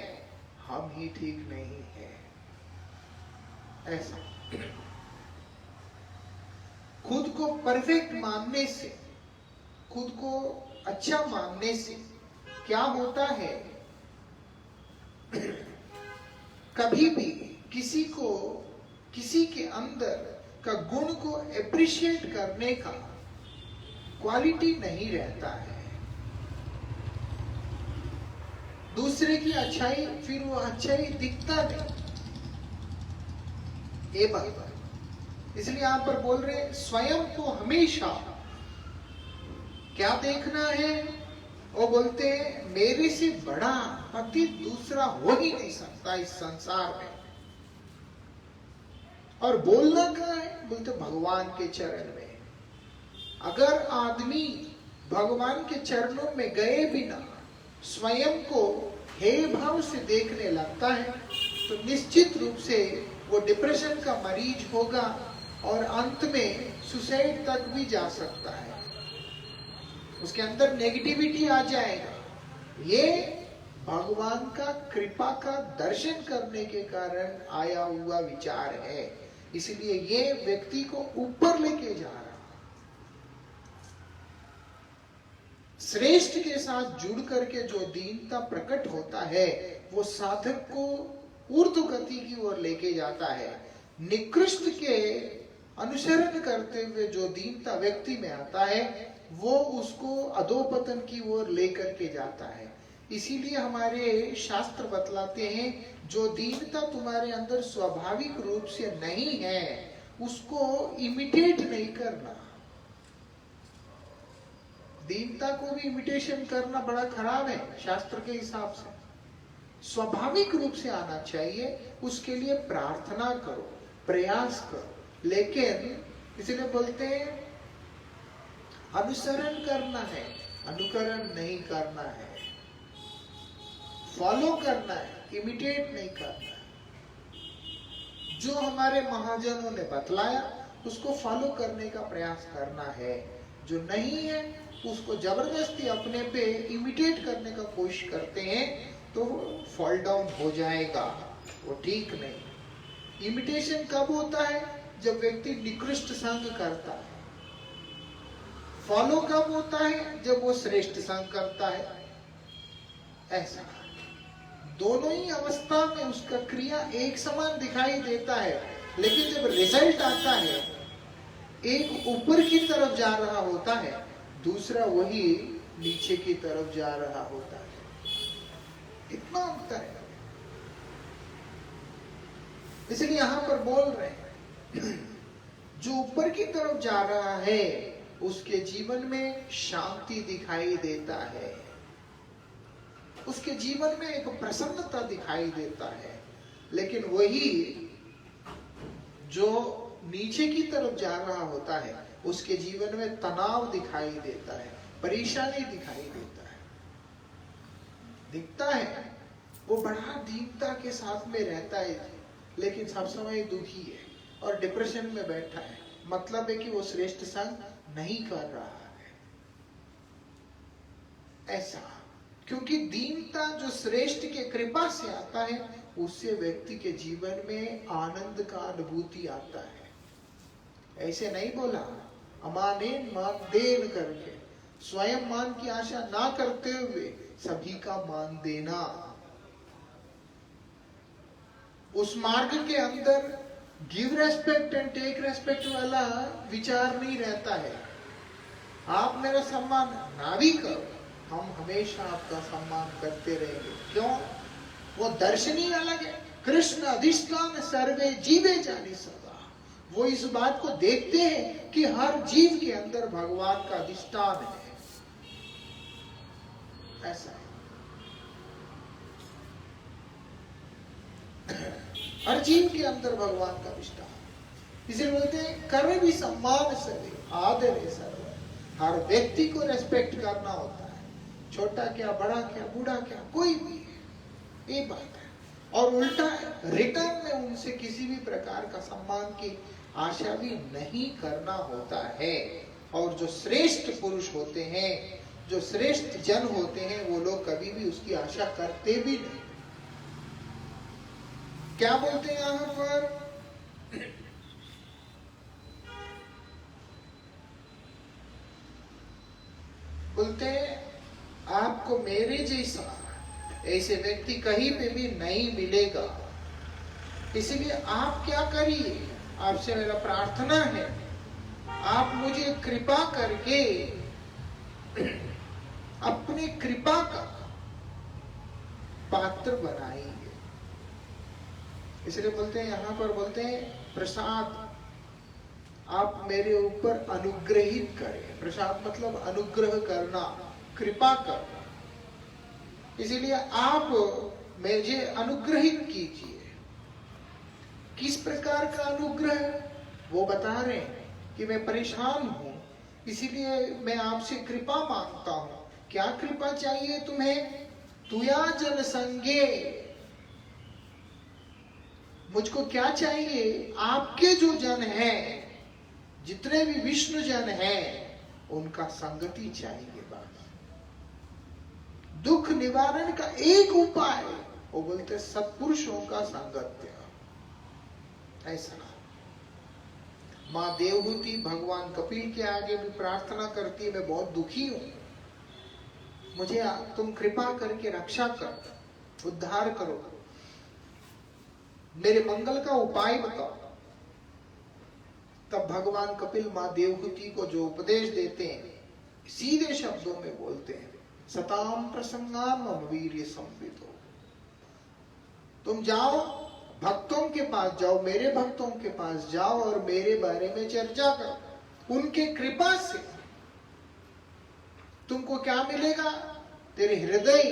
हम ही ठीक नहीं है। ऐसा खुद को परफेक्ट मानने से, खुद को अच्छा मानने से क्या होता है, कभी भी किसी को, किसी के अंदर का गुण को एप्रिशिएट करने का क्वालिटी नहीं रहता है। दूसरे की अच्छाई, फिर वो अच्छाई दिखता नहीं, ये बात। इसलिए यहां पर बोल रहे स्वयं को हमेशा क्या देखना है, वो बोलते हैं मेरे से बड़ा पति दूसरा हो ही नहीं सकता इस संसार में। और बोलना क्या है, बोलते भगवान के चरण में। अगर आदमी भगवान के चरणों में गए बिना स्वयं को हे भाव से देखने लगता है तो निश्चित रूप से वो डिप्रेशन का मरीज होगा और अंत में सुसाइड तक भी जा सकता है। उसके अंदर नेगेटिविटी आ जाएगा। ये भगवान का कृपा का दर्शन करने के कारण आया हुआ विचार है, इसलिए ये व्यक्ति को ऊपर लेके जा रहा है। श्रेष्ठ के साथ जुड़ करके जो दीनता प्रकट होता है वो साधक को ऊर्ध्व गति की ओर लेके जाता है। निकृष्ट के अनुसरण करते हुए जो दीनता व्यक्ति में आता है वो उसको अधोपतन की ओर लेकर के जाता है। इसीलिए हमारे शास्त्र बतलाते हैं जो दीनता तुम्हारे अंदर स्वाभाविक रूप से नहीं है उसको इमिटेट नहीं करना। दीनता को भी इमिटेशन करना बड़ा खराब है शास्त्र के हिसाब से। स्वाभाविक रूप से आना चाहिए, उसके लिए प्रार्थना करो, प्रयास करो। लेकिन इसलिए बोलते हैं अनुसरण करना है, अनुकरण नहीं करना है। फॉलो करना है, इमिटेट नहीं करना है। जो हमारे महाजनों ने बतलाया उसको फॉलो करने का प्रयास करना है। जो नहीं है उसको जबरदस्ती अपने पे इमिटेट करने का कोशिश करते हैं तो फॉल डाउन हो जाएगा, वो ठीक नहीं। इमिटेशन कब होता है? जब व्यक्ति निकृष्ट संग करता है। फॉलो कब होता है? जब वो श्रेष्ठ संग करता है। ऐसा दोनों ही अवस्था में उसका क्रिया एक समान दिखाई देता है, लेकिन जब रिजल्ट आता है एक ऊपर की तरफ जा रहा होता है, दूसरा वही नीचे की तरफ जा रहा होता है। इतना अंतर है। इसलिए यहां पर बोल रहे हैं जो ऊपर की तरफ जा रहा है उसके जीवन में शांति दिखाई देता है, उसके जीवन में एक प्रसन्नता दिखाई देता है। लेकिन वही जो नीचे की तरफ जा रहा होता है उसके जीवन में तनाव दिखाई देता है, परेशानी दिखाई देता है। दिखता है वो बड़ा दीनता के साथ में रहता है लेकिन सब समय दुखी है और डिप्रेशन में बैठा है। मतलब है कि वो श्रेष्ठ संग नहीं कर रहा है। ऐसा क्योंकि दीनता जो श्रेष्ठ के कृपा से आता है उससे व्यक्ति के जीवन में आनंद का अनुभूति आता है। ऐसे नहीं बोला अमानेन मान देन करके, स्वयं मान की आशा ना करते हुए सभी का मान देना। उस मार्ग के अंदर give respect and take respect वाला विचार नहीं रहता है। आप मेरा सम्मान ना भी करो, हम हमेशा आपका सम्मान करते रहेंगे। क्यों? वो दर्शन ही अलग है। कृष्ण अधिष्ठान सर्वे जीवे जानी सदा। वो इस बात को देखते हैं कि हर जीव के अंदर भगवान का अधिष्ठान है। ऐसा है। हर जीव के अंदर भगवान का अधिष्ठान। इसे बोलते हैं कर भी सम्मान सभी आदर है सर्व। हर व्यक्ति को रेस्पेक्ट करना होता है, छोटा क्या, बड़ा क्या, बूढ़ा क्या, कोई भी है, ये बात है। और उल्टा रिटर्न में उनसे किसी भी प्रकार का सम्मान की आशा भी नहीं करना होता है। और जो श्रेष्ठ पुरुष होते हैं, जो श्रेष्ठ जन होते हैं, वो लोग कभी भी उसकी आशा करते भी नहीं। क्या बोलते हैं यहां पर? बोलते हैं आपको मेरे जैसा ऐसे व्यक्ति कहीं पे भी नहीं मिलेगा। इसलिए आप क्या करिए, आपसे मेरा प्रार्थना है, आप मुझे कृपा करके अपने कृपा का पात्र बनाएंगे। इसलिए बोलते हैं यहां पर बोलते हैं प्रसाद आप मेरे ऊपर अनुग्रहित करें। प्रसाद मतलब अनुग्रह करना, कृपा करना। इसीलिए आप मुझे अनुग्रहित कीजिए। किस प्रकार का अनुग्रह? वो बता रहे हैं कि मैं परेशान हूं, इसीलिए मैं आपसे कृपा मांगता हूं। क्या कृपा चाहिए तुम्हें? तुया जन संगे, मुझको क्या चाहिए? आपके जो जन हैं, जितने भी विष्णु जन हैं, उनका संगति चाहिए बस। दुख निवारण का एक उपाय, वो बोलते सत्पुरुषों का संगत्य। ऐसा माँ देवहूति भगवान कपिल के आगे भी प्रार्थना करती है, मैं बहुत दुखी हूं, मुझे तुम कृपा करके रक्षा कर, उद्धार करो, मेरे मंगल का उपाय बताओ। तब भगवान कपिल माँ देवहूति को जो उपदेश देते हैं, सीधे शब्दों में बोलते हैं, सताम प्रसंगाम मम वीर्य संवितो। तुम जाओ, भक्तों के पास जाओ, मेरे भक्तों के पास जाओ और मेरे बारे में चर्चा करो। उनके कृपा से तुमको क्या मिलेगा? तेरे हृदय,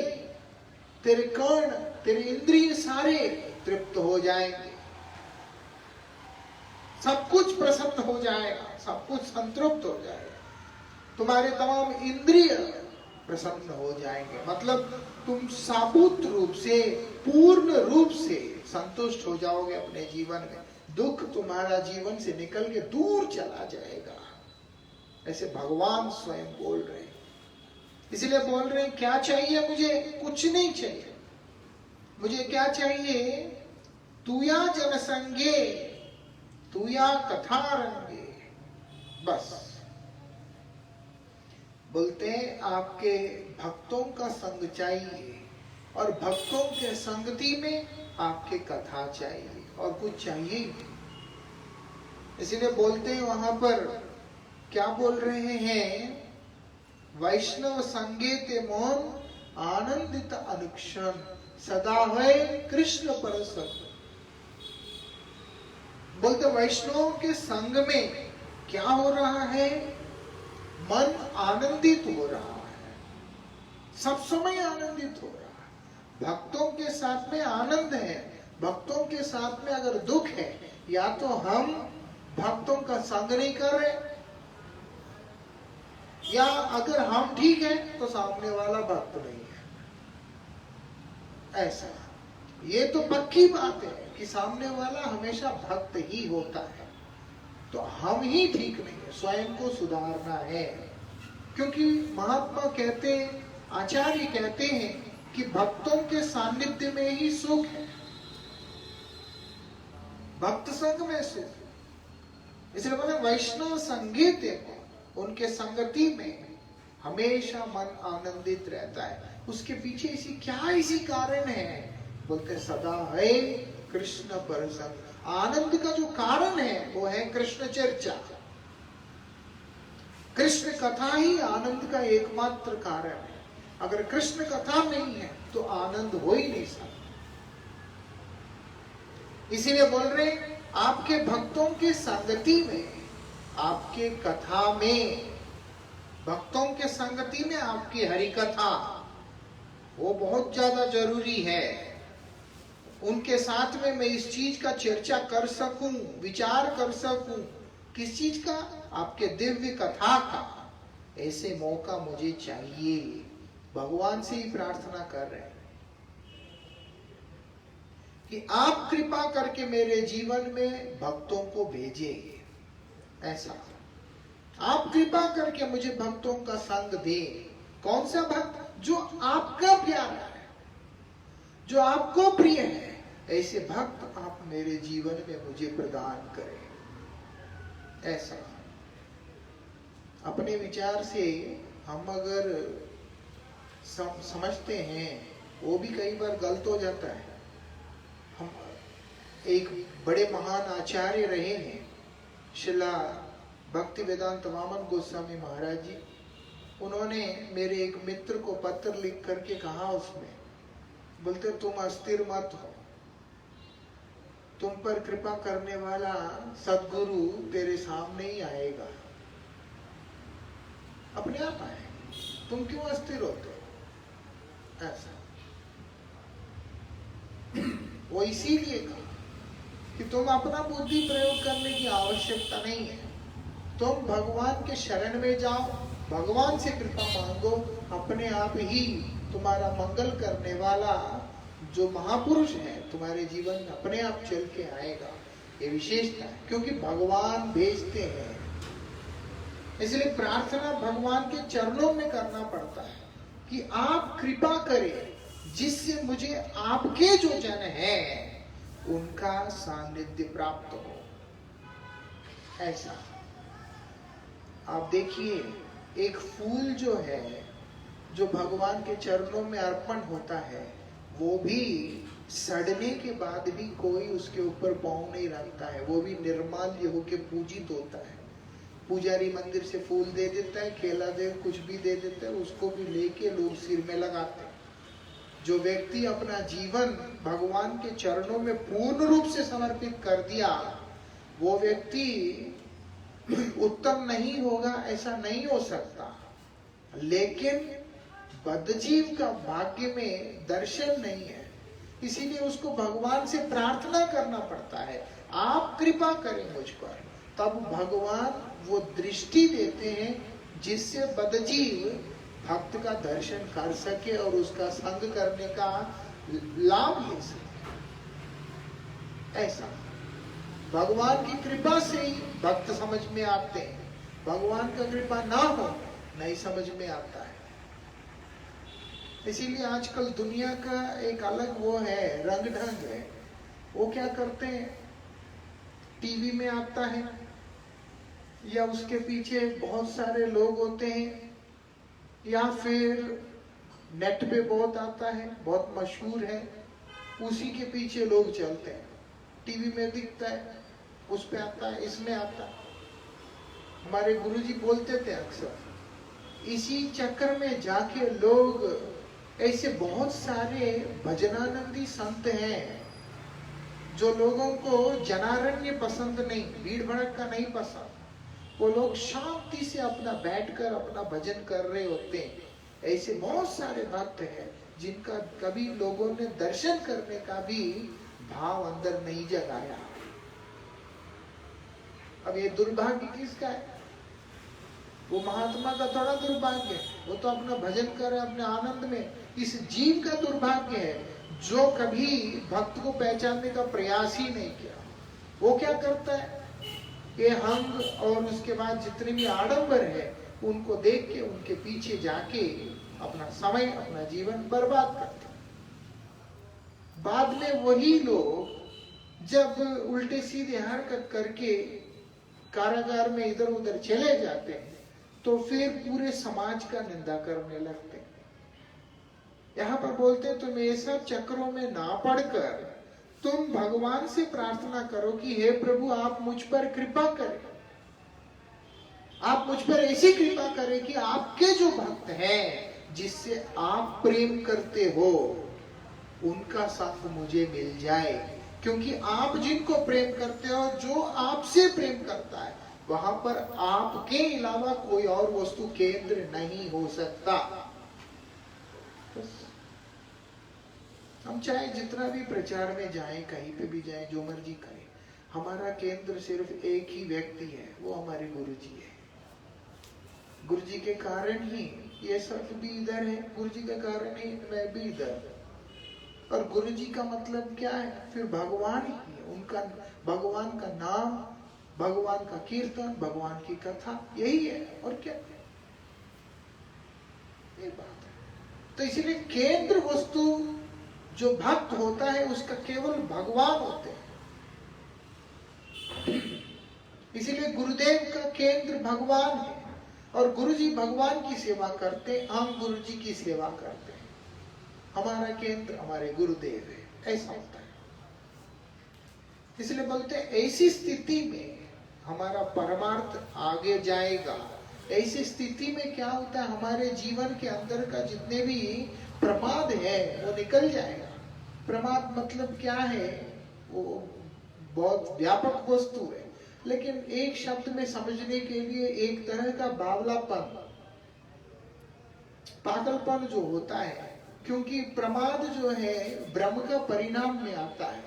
तेरे कर्ण, तेरे इंद्रिय सारे तृप्त हो जाएंगे, सब कुछ प्रसन्न हो जाएगा, सब कुछ संतृप्त हो जाएगा, तुम्हारे तमाम इंद्रिय प्रसन्न हो जाएंगे। मतलब तुम साबुत रूप से, पूर्ण रूप से संतुष्ट हो जाओगे अपने जीवन में। दुख तुम्हारा जीवन से निकल के दूर चला जाएगा, ऐसे भगवान स्वयं बोल रहे हैं। इसलिए बोल रहे हैं, क्या चाहिए मुझे? कुछ नहीं चाहिए। मुझे क्या चाहिए? तुया जनसंगे तुया कथा रंगे, बस। बोलते हैं आपके भक्तों का संग चाहिए, और भक्तों के संगति में आपके कथा चाहिए, और कुछ चाहिए ही नहीं। इसलिए बोलते हैं वहां पर, क्या बोल रहे हैं? वैष्णव संगे ते मोहन आनंदित अनुक्षण सदा है कृष्ण परसत। बोलते वैष्णवों के संग में क्या हो रहा है? मन आनंदित हो रहा है, सब समय आनंदित हो रहा है। भक्तों के साथ में आनंद है। भक्तों के साथ में अगर दुख है, या तो हम भक्तों का संग नहीं कर रहे, या अगर हम ठीक है तो सामने वाला भक्त नहीं है। ऐसा, ये तो पक्की बात है कि सामने वाला हमेशा भक्त ही होता है। तो हम ही ठीक नहीं है, स्वयं को सुधारना है। क्योंकि महात्मा कहते हैं, आचार्य कहते हैं कि भक्तों के सानिध्य में ही सुख है, भक्त संग में सुख। इसलिए बोले वैष्णव संगीत, उनके संगति में हमेशा मन आनंदित रहता है। उसके पीछे इसी कारण है? बोलते सदा है कृष्ण परसंग। आनंद का जो कारण है वो है कृष्ण चर्चा। कृष्ण कथा ही आनंद का एकमात्र कारण है। अगर कृष्ण कथा नहीं है तो आनंद हो ही नहीं सकता। इसीलिए बोल रहे आपके भक्तों की संगति में, आपके कथा में, भक्तों के संगति में आपकी हरि कथा, वो बहुत ज्यादा जरूरी है। उनके साथ में मैं इस चीज का चर्चा कर सकूं, विचार कर सकूं। किस चीज का? आपके दिव्य कथा का। ऐसे मौका मुझे चाहिए। भगवान से ही प्रार्थना कर रहे हैं कि आप कृपा करके मेरे जीवन में भक्तों को भेजिए। ऐसा आप कृपा करके मुझे भक्तों का संग दें। कौन सा भक्त? जो आपका प्यारा है, जो आपको प्रिय है। ऐसे भक्त आप मेरे जीवन में मुझे प्रदान करें। ऐसा अपने विचार से हम अगर समझते हैं, वो भी कई बार गलत हो जाता है। हम एक बड़े महान आचार्य रहे हैं, श्रीला भक्ति वेदांत वामन गोस्वामी महाराज जी। उन्होंने मेरे एक मित्र को पत्र लिख करके कहा, उसमें बोलते तुम अस्थिर मत हो, तुम पर कृपा करने वाला सद्गुरु तेरे सामने ही आएगा, अपने आप आएगा, तुम क्यों अस्थिर होते हो? ऐसा वो इसीलिए कहा कि तुम अपना बुद्धि प्रयोग करने की आवश्यकता नहीं है। तुम भगवान के शरण में जाओ, भगवान से कृपा मांगो, अपने आप ही तुम्हारा मंगल करने वाला जो महापुरुष है तुम्हारे जीवन में अपने आप चल के आएगा, ये विशेषता है, क्योंकि भगवान भेजते हैं। इसलिए प्रार्थना भगवान के चरणों में करना पड़ता है कि आप कृपा करें जिससे मुझे आपके जो जन हैं उनका सानिध्य प्राप्त हो। ऐसा आप देखिए, एक फूल जो है, जो भगवान के चरणों में अर्पण होता है, वो भी सड़ने के बाद भी कोई उसके ऊपर पाँव नहीं रखता है, वो भी निर्माल्य होके पूजित होता है। पुजारी मंदिर से फूल दे देता है, केला दे, कुछ भी दे देता है, उसको भी लेके लोग सिर में लगाते हैं। जो व्यक्ति अपना जीवन भगवान के चरणों में पूर्ण रूप से समर्पित कर दिया, वो व्यक्ति उत्तम नहीं होगा ऐसा नहीं हो सकता, लेकिन बद्धजीव का भाग्य में दर्शन नहीं है, इसीलिए उसको भगवान से प्रार्थना करना पड़ता है, आप कृपा करें मुझ पर। तब भगवान वो दृष्टि देते हैं जिससे बद्धजीव भक्त का दर्शन कर सके और उसका संग करने का लाभ ले सके। ऐसा भगवान की कृपा से ही भक्त समझ में आते हैं, भगवान का कृपा ना हो नहीं समझ में आता है। इसीलिए आजकल दुनिया का एक अलग वो है, रंग ढंग है। वो क्या करते हैं, टीवी में आता है या उसके पीछे बहुत सारे लोग होते हैं, या फिर नेट पे बहुत आता है, बहुत मशहूर है, उसी के पीछे लोग चलते हैं। टीवी में दिखता है, उस पे आता है, इसमें आता है। हमारे गुरुजी बोलते थे अक्सर, इसी चक्कर में जाके लोग, ऐसे बहुत सारे भजनानंदी संत हैं जो लोगों को जनारण्य पसंद नहीं, भीड़ भड़क का नहीं पसंद, वो लोग शांति से अपना बैठकर अपना भजन कर रहे होते हैं। ऐसे बहुत सारे भक्त हैं जिनका कभी लोगों ने दर्शन करने का भी भाव अंदर नहीं जगाया। अब ये दुर्भाग्य किसका है? वो महात्मा का थोड़ा दुर्भाग्य है, वो तो अपना भजन करे अपने आनंद में। इस जीव का दुर्भाग्य है जो कभी भक्त को पहचानने का प्रयास ही नहीं किया। वो क्या करता है, ये हंग और उसके बाद जितने भी आडंबर है उनको देख के उनके पीछे जाके अपना समय अपना जीवन बर्बाद करते। बाद में वही लोग जब उल्टे सीधे हरकत करके कारागार में इधर उधर चले जाते हैं तो फिर पूरे समाज का निंदा करने लगते हैं। यहाँ पर बोलते हैं तुम ये सब चक्रों में ना पड़कर तुम भगवान से प्रार्थना करो कि हे प्रभु आप मुझ पर कृपा करें, आप मुझ पर ऐसी कृपा करें कि आपके जो भक्त हैं जिससे आप प्रेम करते हो उनका संग मुझे मिल जाए। क्योंकि आप जिनको प्रेम करते हो, जो आपसे प्रेम करता है, वहां पर आपके अलावा कोई और वस्तु केंद्र नहीं हो सकता। हम चाहे जितना भी प्रचार में जाएं, कहीं पे भी जाएं, जो मर्जी करें, हमारा केंद्र सिर्फ एक ही व्यक्ति है, वो हमारे गुरुजी है। गुरुजी के कारण ही ये सब भी इधर है, गुरुजी के कारण ही मैं भी इधर। और गुरुजी का मतलब क्या है? फिर भगवान ही, उनका भगवान का नाम, भगवान का कीर्तन, भगवान की कथा, यही है और क्या, ये बात है। तो इसीलिए केंद्र वस्तु जो भक्त होता है उसका केवल भगवान होते हैं। इसीलिए गुरुदेव का केंद्र भगवान है और गुरुजी भगवान की सेवा करते हैं, हम गुरुजी की सेवा करते हैं। हमारा केंद्र हमारे गुरुदेव है, ऐसा होता है। इसलिए बोलते हैं ऐसी स्थिति में हमारा परमार्थ आगे जाएगा। ऐसी स्थिति में क्या होता है, हमारे जीवन के अंदर का जितने भी प्रमाद है वो निकल जाएगा। प्रमाद मतलब क्या है, वो बहुत व्यापक वस्तु है, लेकिन एक शब्द में समझने के लिए एक तरह का बावलापन, पागलपन जो होता है। क्योंकि प्रमाद जो है भ्रम का परिणाम में आता है।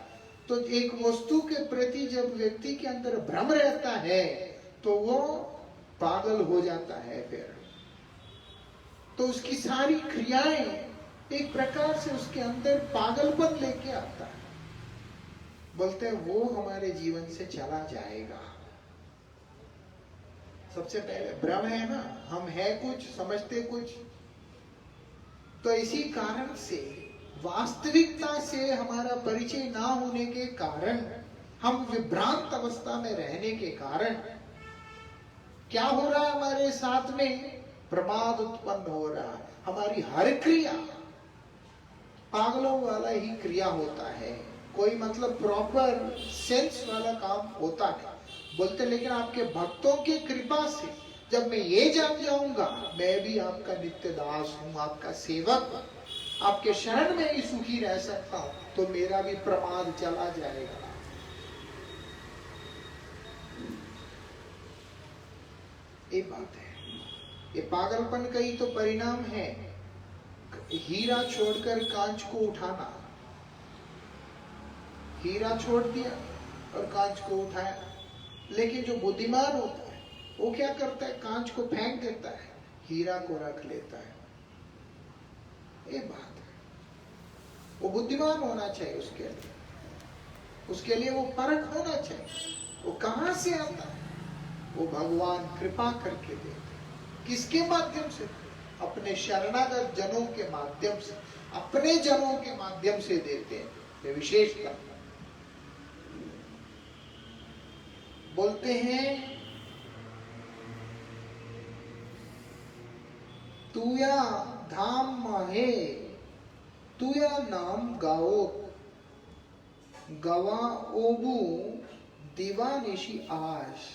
तो एक वस्तु के प्रति जब व्यक्ति के अंदर भ्रम रहता है तो वो पागल हो जाता है। फिर तो उसकी सारी क्रियाएं एक प्रकार से उसके अंदर पागलपन लेके आता है। बोलते हैं वो हमारे जीवन से चला जाएगा। सबसे पहले भ्रम है ना, हम है कुछ, समझते कुछ, तो इसी कारण से वास्तविकता से हमारा परिचय ना होने के कारण, हम विभ्रांत अवस्था में रहने के कारण क्या हो रहा है हमारे साथ में? प्रमाद उत्पन्न हो रहा है। हमारी हर क्रिया पागलों वाला ही क्रिया होता है, कोई मतलब प्रॉपर सेंस वाला काम होता है। बोलते लेकिन आपके भक्तों की कृपा से जब मैं ये जान जाऊंगा मैं भी आपका नित्य दास हूं, आपका सेवक, आपके शरण में ही सुखी रह सकता हूं, तो मेरा भी प्रमाद चला जाएगा। ये बात है। ये पागलपन का ही तो परिणाम है। हीरा छोड़कर कांच को उठाना, हीरा छोड़ दिया और कांच को उठाया। लेकिन जो बुद्धिमान होता है वो क्या करता है? कांच को फेंक देता है, हीरा को रख लेता है। ये बात है। वो बुद्धिमान होना चाहिए उसके लिए वो परख होना चाहिए। वो कहां से आता है? वो भगवान कृपा करके देते हैं। किसके माध्यम से? अपने शरणागत जनों के माध्यम से, अपने जनों के माध्यम से देते हैं। ये विशेषता। बोलते हैं तुया धाम माहे तुया नाम गाओ गवा ओबू दीवानिशी आश।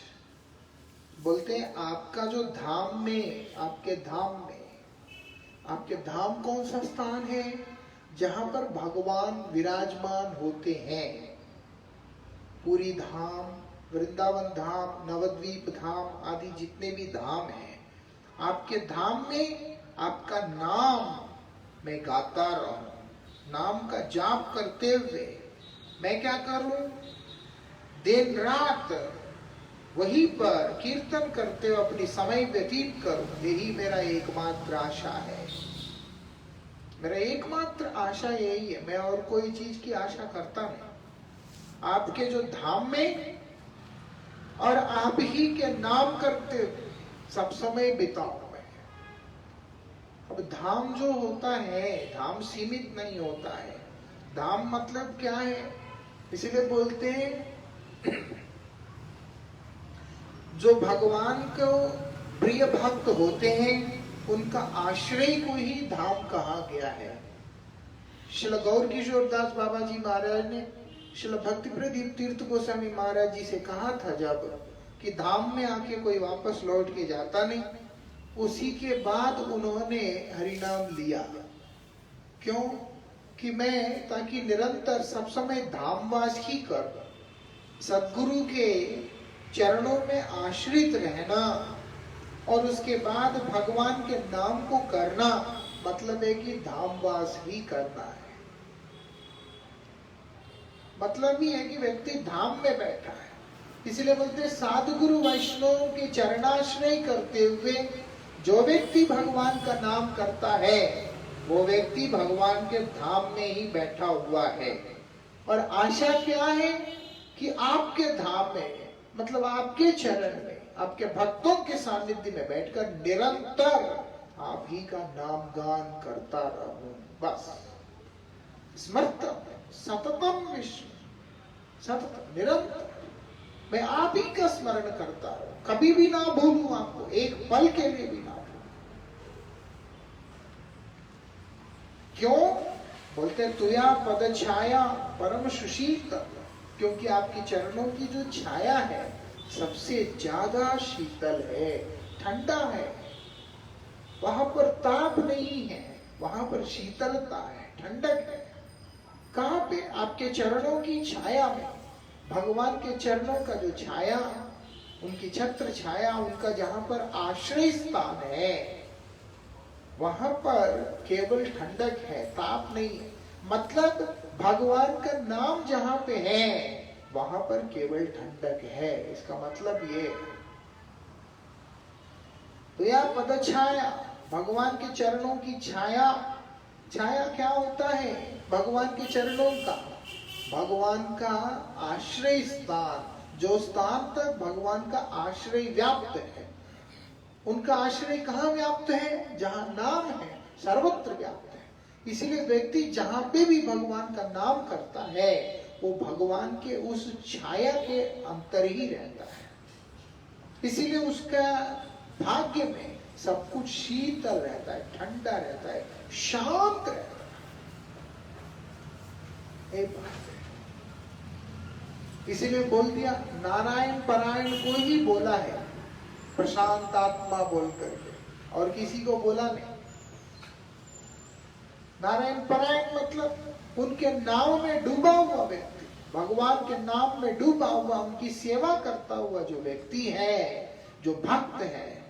बोलते हैं आपका जो धाम में, आपके धाम कौन सा स्थान है? जहां पर भगवान विराजमान होते हैं। पूरी धाम, वृंदावन धाम, नवद्वीप धाम आदि जितने भी धाम हैं, आपके धाम में आपका नाम मैं गाता रहूं, नाम का जाप करते हुए मैं क्या करूं? दिन रात वहीं पर कीर्तन करते हुए अपनी समय व्यतीत करूं। यही मेरा एकमात्र आशा है। मेरा एकमात्र आशा यही है। मैं और कोई चीज की आशा करता नहीं। आपके जो धाम में और आप ही के नाम करते हुए सब समय बिताऊं मैं। अब धाम जो होता है, धाम सीमित नहीं होता है। धाम मतलब क्या है? इसलिए बोलते हैं जो भगवान को प्रिय भक्त होते हैं उनका आश्रय को ही धाम कहा गया है। श्रील गौर किशोर दास बाबा जी महाराज ने श्रील भक्ति प्रदीप तीर्थ गोस्वामी महाराज जी से कहा था जब, कि धाम में आके कोई वापस लौट के जाता नहीं। उसी के बाद उन्होंने हरिनाम लिया। क्यों? कि मैं ताकि निरंतर सब समय धामवास ही कर, सद्गुरु के चरणों में आश्रित रहना और उसके बाद भगवान के नाम को करना, मतलब है कि धामवास ही करना है। मतलब ही है कि व्यक्ति धाम में बैठा है। इसलिए बोलते साधु गुरु वैष्णव के चरणाश्रय करते हुए जो व्यक्ति भगवान का नाम करता है वो व्यक्ति भगवान के धाम में ही बैठा हुआ है। और आशा क्या है? कि आपके धाम में, मतलब आपके चरण में, आपके भक्तों के सानिध्य में बैठकर निरंतर आप ही का नाम गान करता रहूं। बस स्मृतम सततम विष्णु, सतत निरंतर मैं आप ही का स्मरण करता रहूं, कभी भी ना भूलूं आपको, एक पल के लिए भी ना भूलूं। क्यों? बोलते तुया पद छाया परम सुशील, क्योंकि आपकी चरणों की जो छाया है सबसे ज्यादा शीतल है, ठंडा है। वहां पर ताप नहीं है, वहां पर शीतलता है, ठंडक है। कहां पे? आपके चरणों की छाया में। भगवान के चरणों का जो छाया, उनकी छत्र छाया, उनका जहां पर आश्रय स्थान है वहां पर केवल ठंडक है, ताप नहीं है। मतलब भगवान का नाम जहां पे है वहां पर केवल ठंडक है। इसका मतलब ये तो यह पद छाया, भगवान के चरणों की छाया छाया क्या होता है? भगवान के चरणों का, भगवान का आश्रय स्थान, जो स्थान तक भगवान का आश्रय व्याप्त है। उनका आश्रय कहाँ व्याप्त है? जहाँ नाम है सर्वत्र व्याप्त है। इसीलिए व्यक्ति जहाँ पे भी भगवान का नाम करता है वो भगवान के उस छाया के अंतर ही रहता है। इसीलिए उसका भाग्य में सब कुछ शीतल रहता है, ठंडा रहता है, शांत रहता है। एक बात है, इसीलिए बोल दिया नारायण परायण को ही बोला है प्रशांत आत्मा बोल करके, और किसी को बोला नहीं। नारायण परायण मतलब उनके नाम में डूबा हुआ व्यक्ति, भगवान के नाम में डूबा हुआ, उनकी सेवा करता हुआ जो व्यक्ति है, जो भक्त है,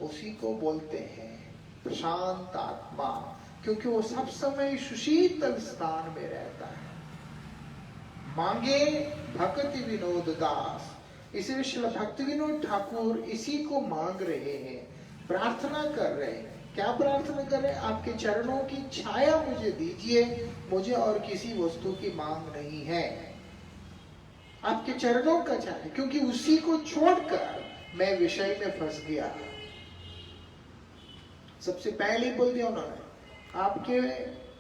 उसी को बोलते हैं प्रशांत आत्मा, क्योंकि वो सब समय सुशीतल स्थान में रहता है। मांगे भक्ति विनोद दास, इसलिए श्री भक्ति विनोद ठाकुर इसी को मांग रहे हैं, प्रार्थना कर रहे हैं। क्या प्रार्थना कर रहे हैं? आपके चरणों की छाया मुझे दीजिए, मुझे और किसी वस्तु की मांग नहीं है, आपके चरणों का छाया, क्योंकि उसी को छोड़कर मैं विषय में फंस गया। सबसे पहले बोल दिया उन्होंने, आपके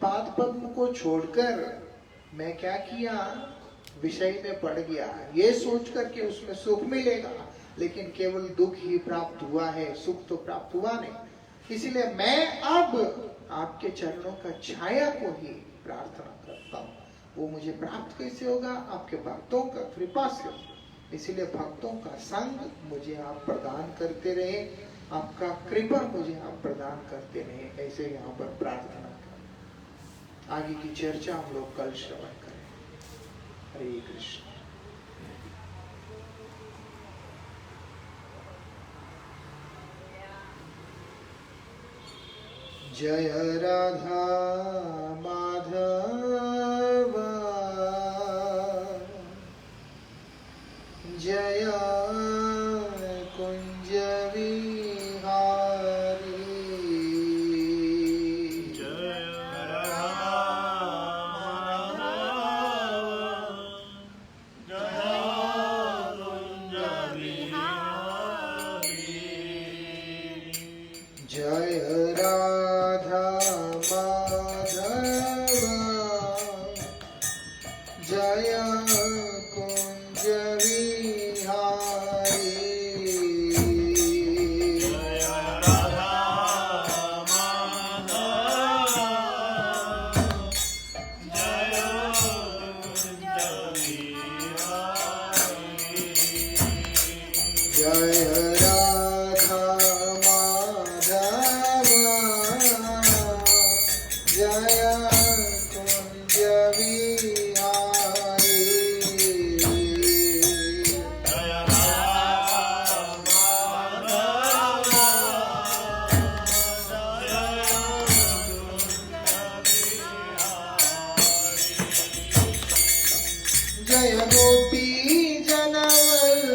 पाद पद्म को छोड़कर मैं क्या किया? विषय में पड़ गया, ये सोच करके उसमें सुख मिलेगा, लेकिन केवल दुख ही प्राप्त हुआ है, सुख तो प्राप्त हुआ नहीं। इसलिए मैं अब आपके चरणों का छाया को ही प्रार्थना करता हूँ। वो मुझे प्राप्त कैसे होगा? आपके भक्तों का कृपा से। इसलिए भक्तों का संग मुझे आप प्रदान करते रहे, आपका कृपा मुझे आप प्रदान करते रहे, ऐसे यहाँ पर प्रार्थना करें। आगे की चर्चा हम लोग कल श्रवण करें। हरे कृष्ण। जय राधा माधव, जय कुंज विहारी, जय राधा माधव, जय कुंज विहारी, जय राधा माधव, जय कुंज विहारी, जय राधा माधव, जय कुंज विहारी, जय राधा माधव, जय कुंज विहारी, जय राधा माधव, जय गोपी जनवल्लभा,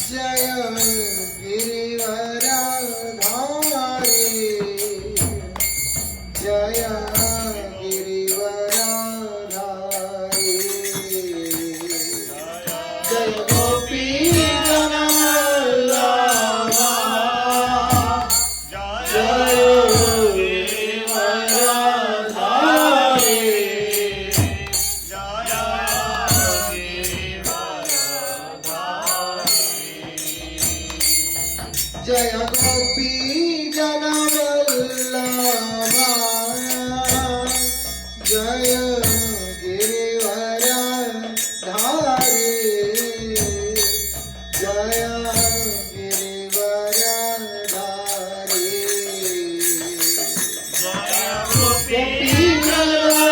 जय गिरिवरधारी, जय गिरिवरधारी, जय गोपी जनवल्लभा, जय गिरिवरधारी, जय गोपी जनवल्लभा, जय गिरिवरधारी, जय गिरिवरधारी, गोपी जनवल्लभा,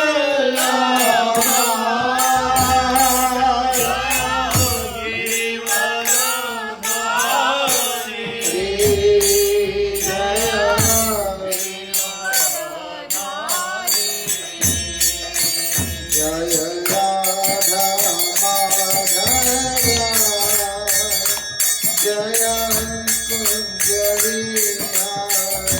जय राधा माधव, जय कुंज विहारी,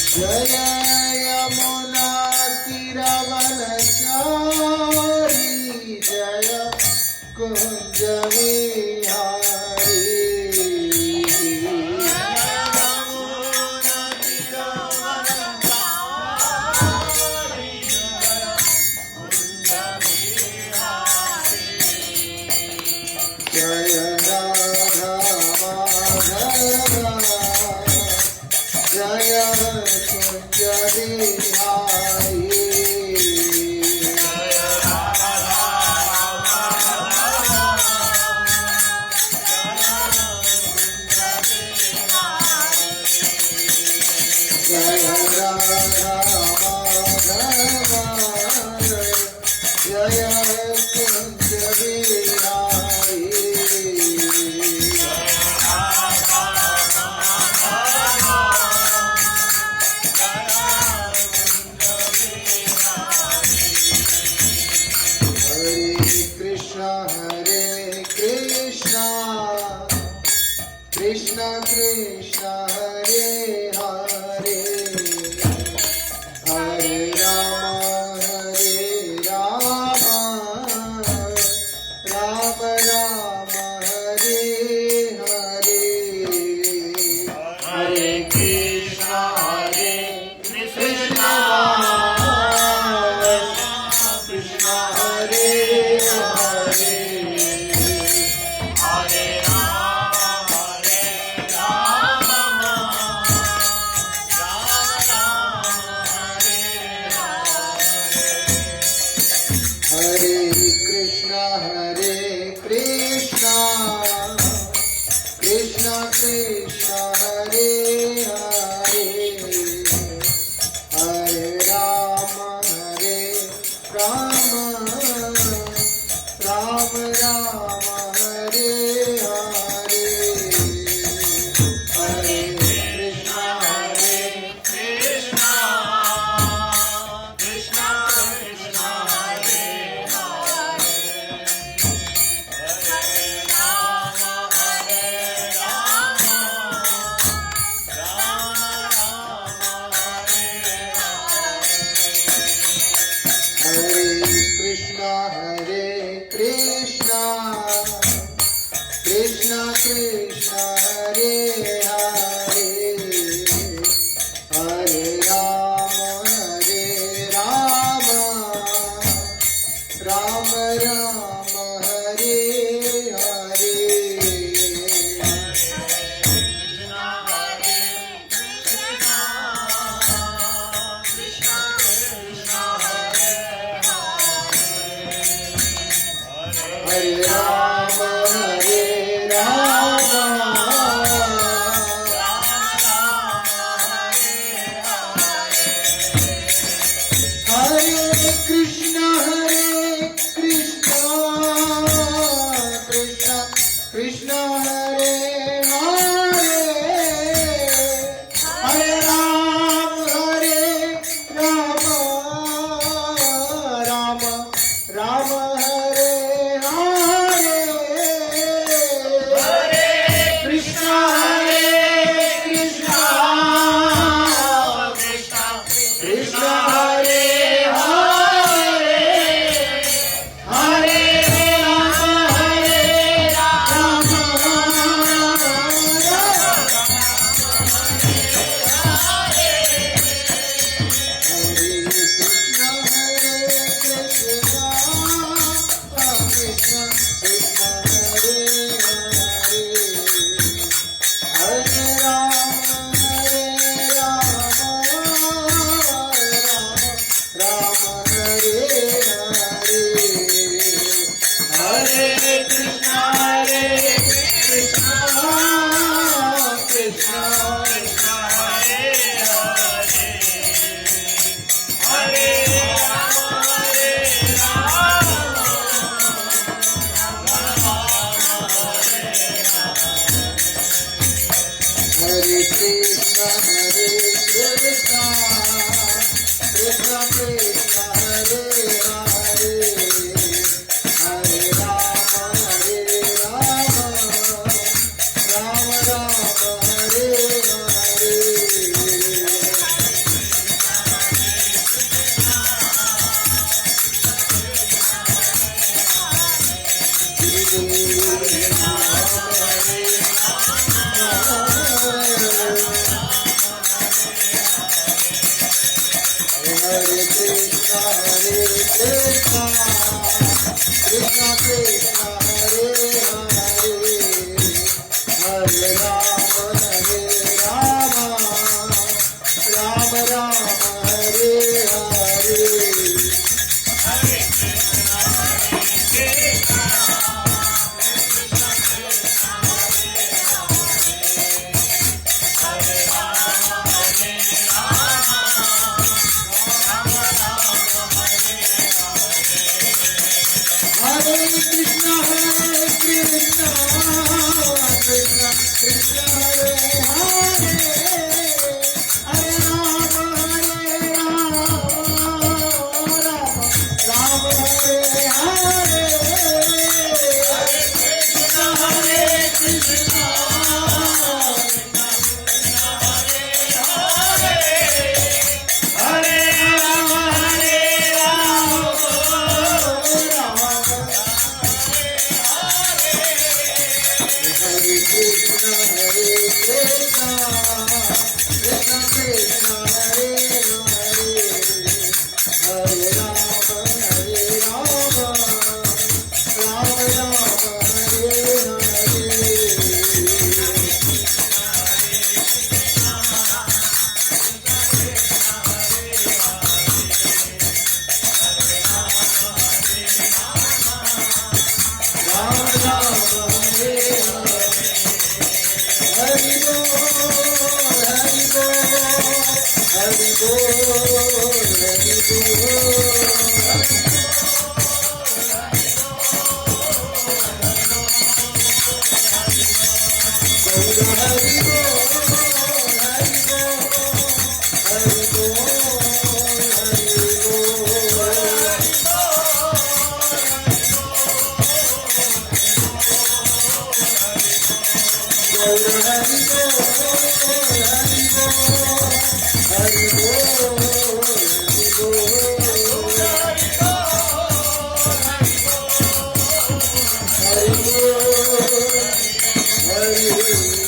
जय यमुना तीरवनचारी जय कुंज विहारी जय राधा माधवा जय कुंज विहारी जय राधा माधवा जय कुंज Vihari Hare Krishna Krishna Krishna Hare Hare Hare Rama Rama Rama Hare Hare Hare Krishna Krishna Krishna Hare Hare Hare Krishna Krishna Krishna Hare Hare Hare Rama Rama Rama Hare Hare Hare Krishna Krishna Krishna Krishna Hare Hare Hare Rama Hare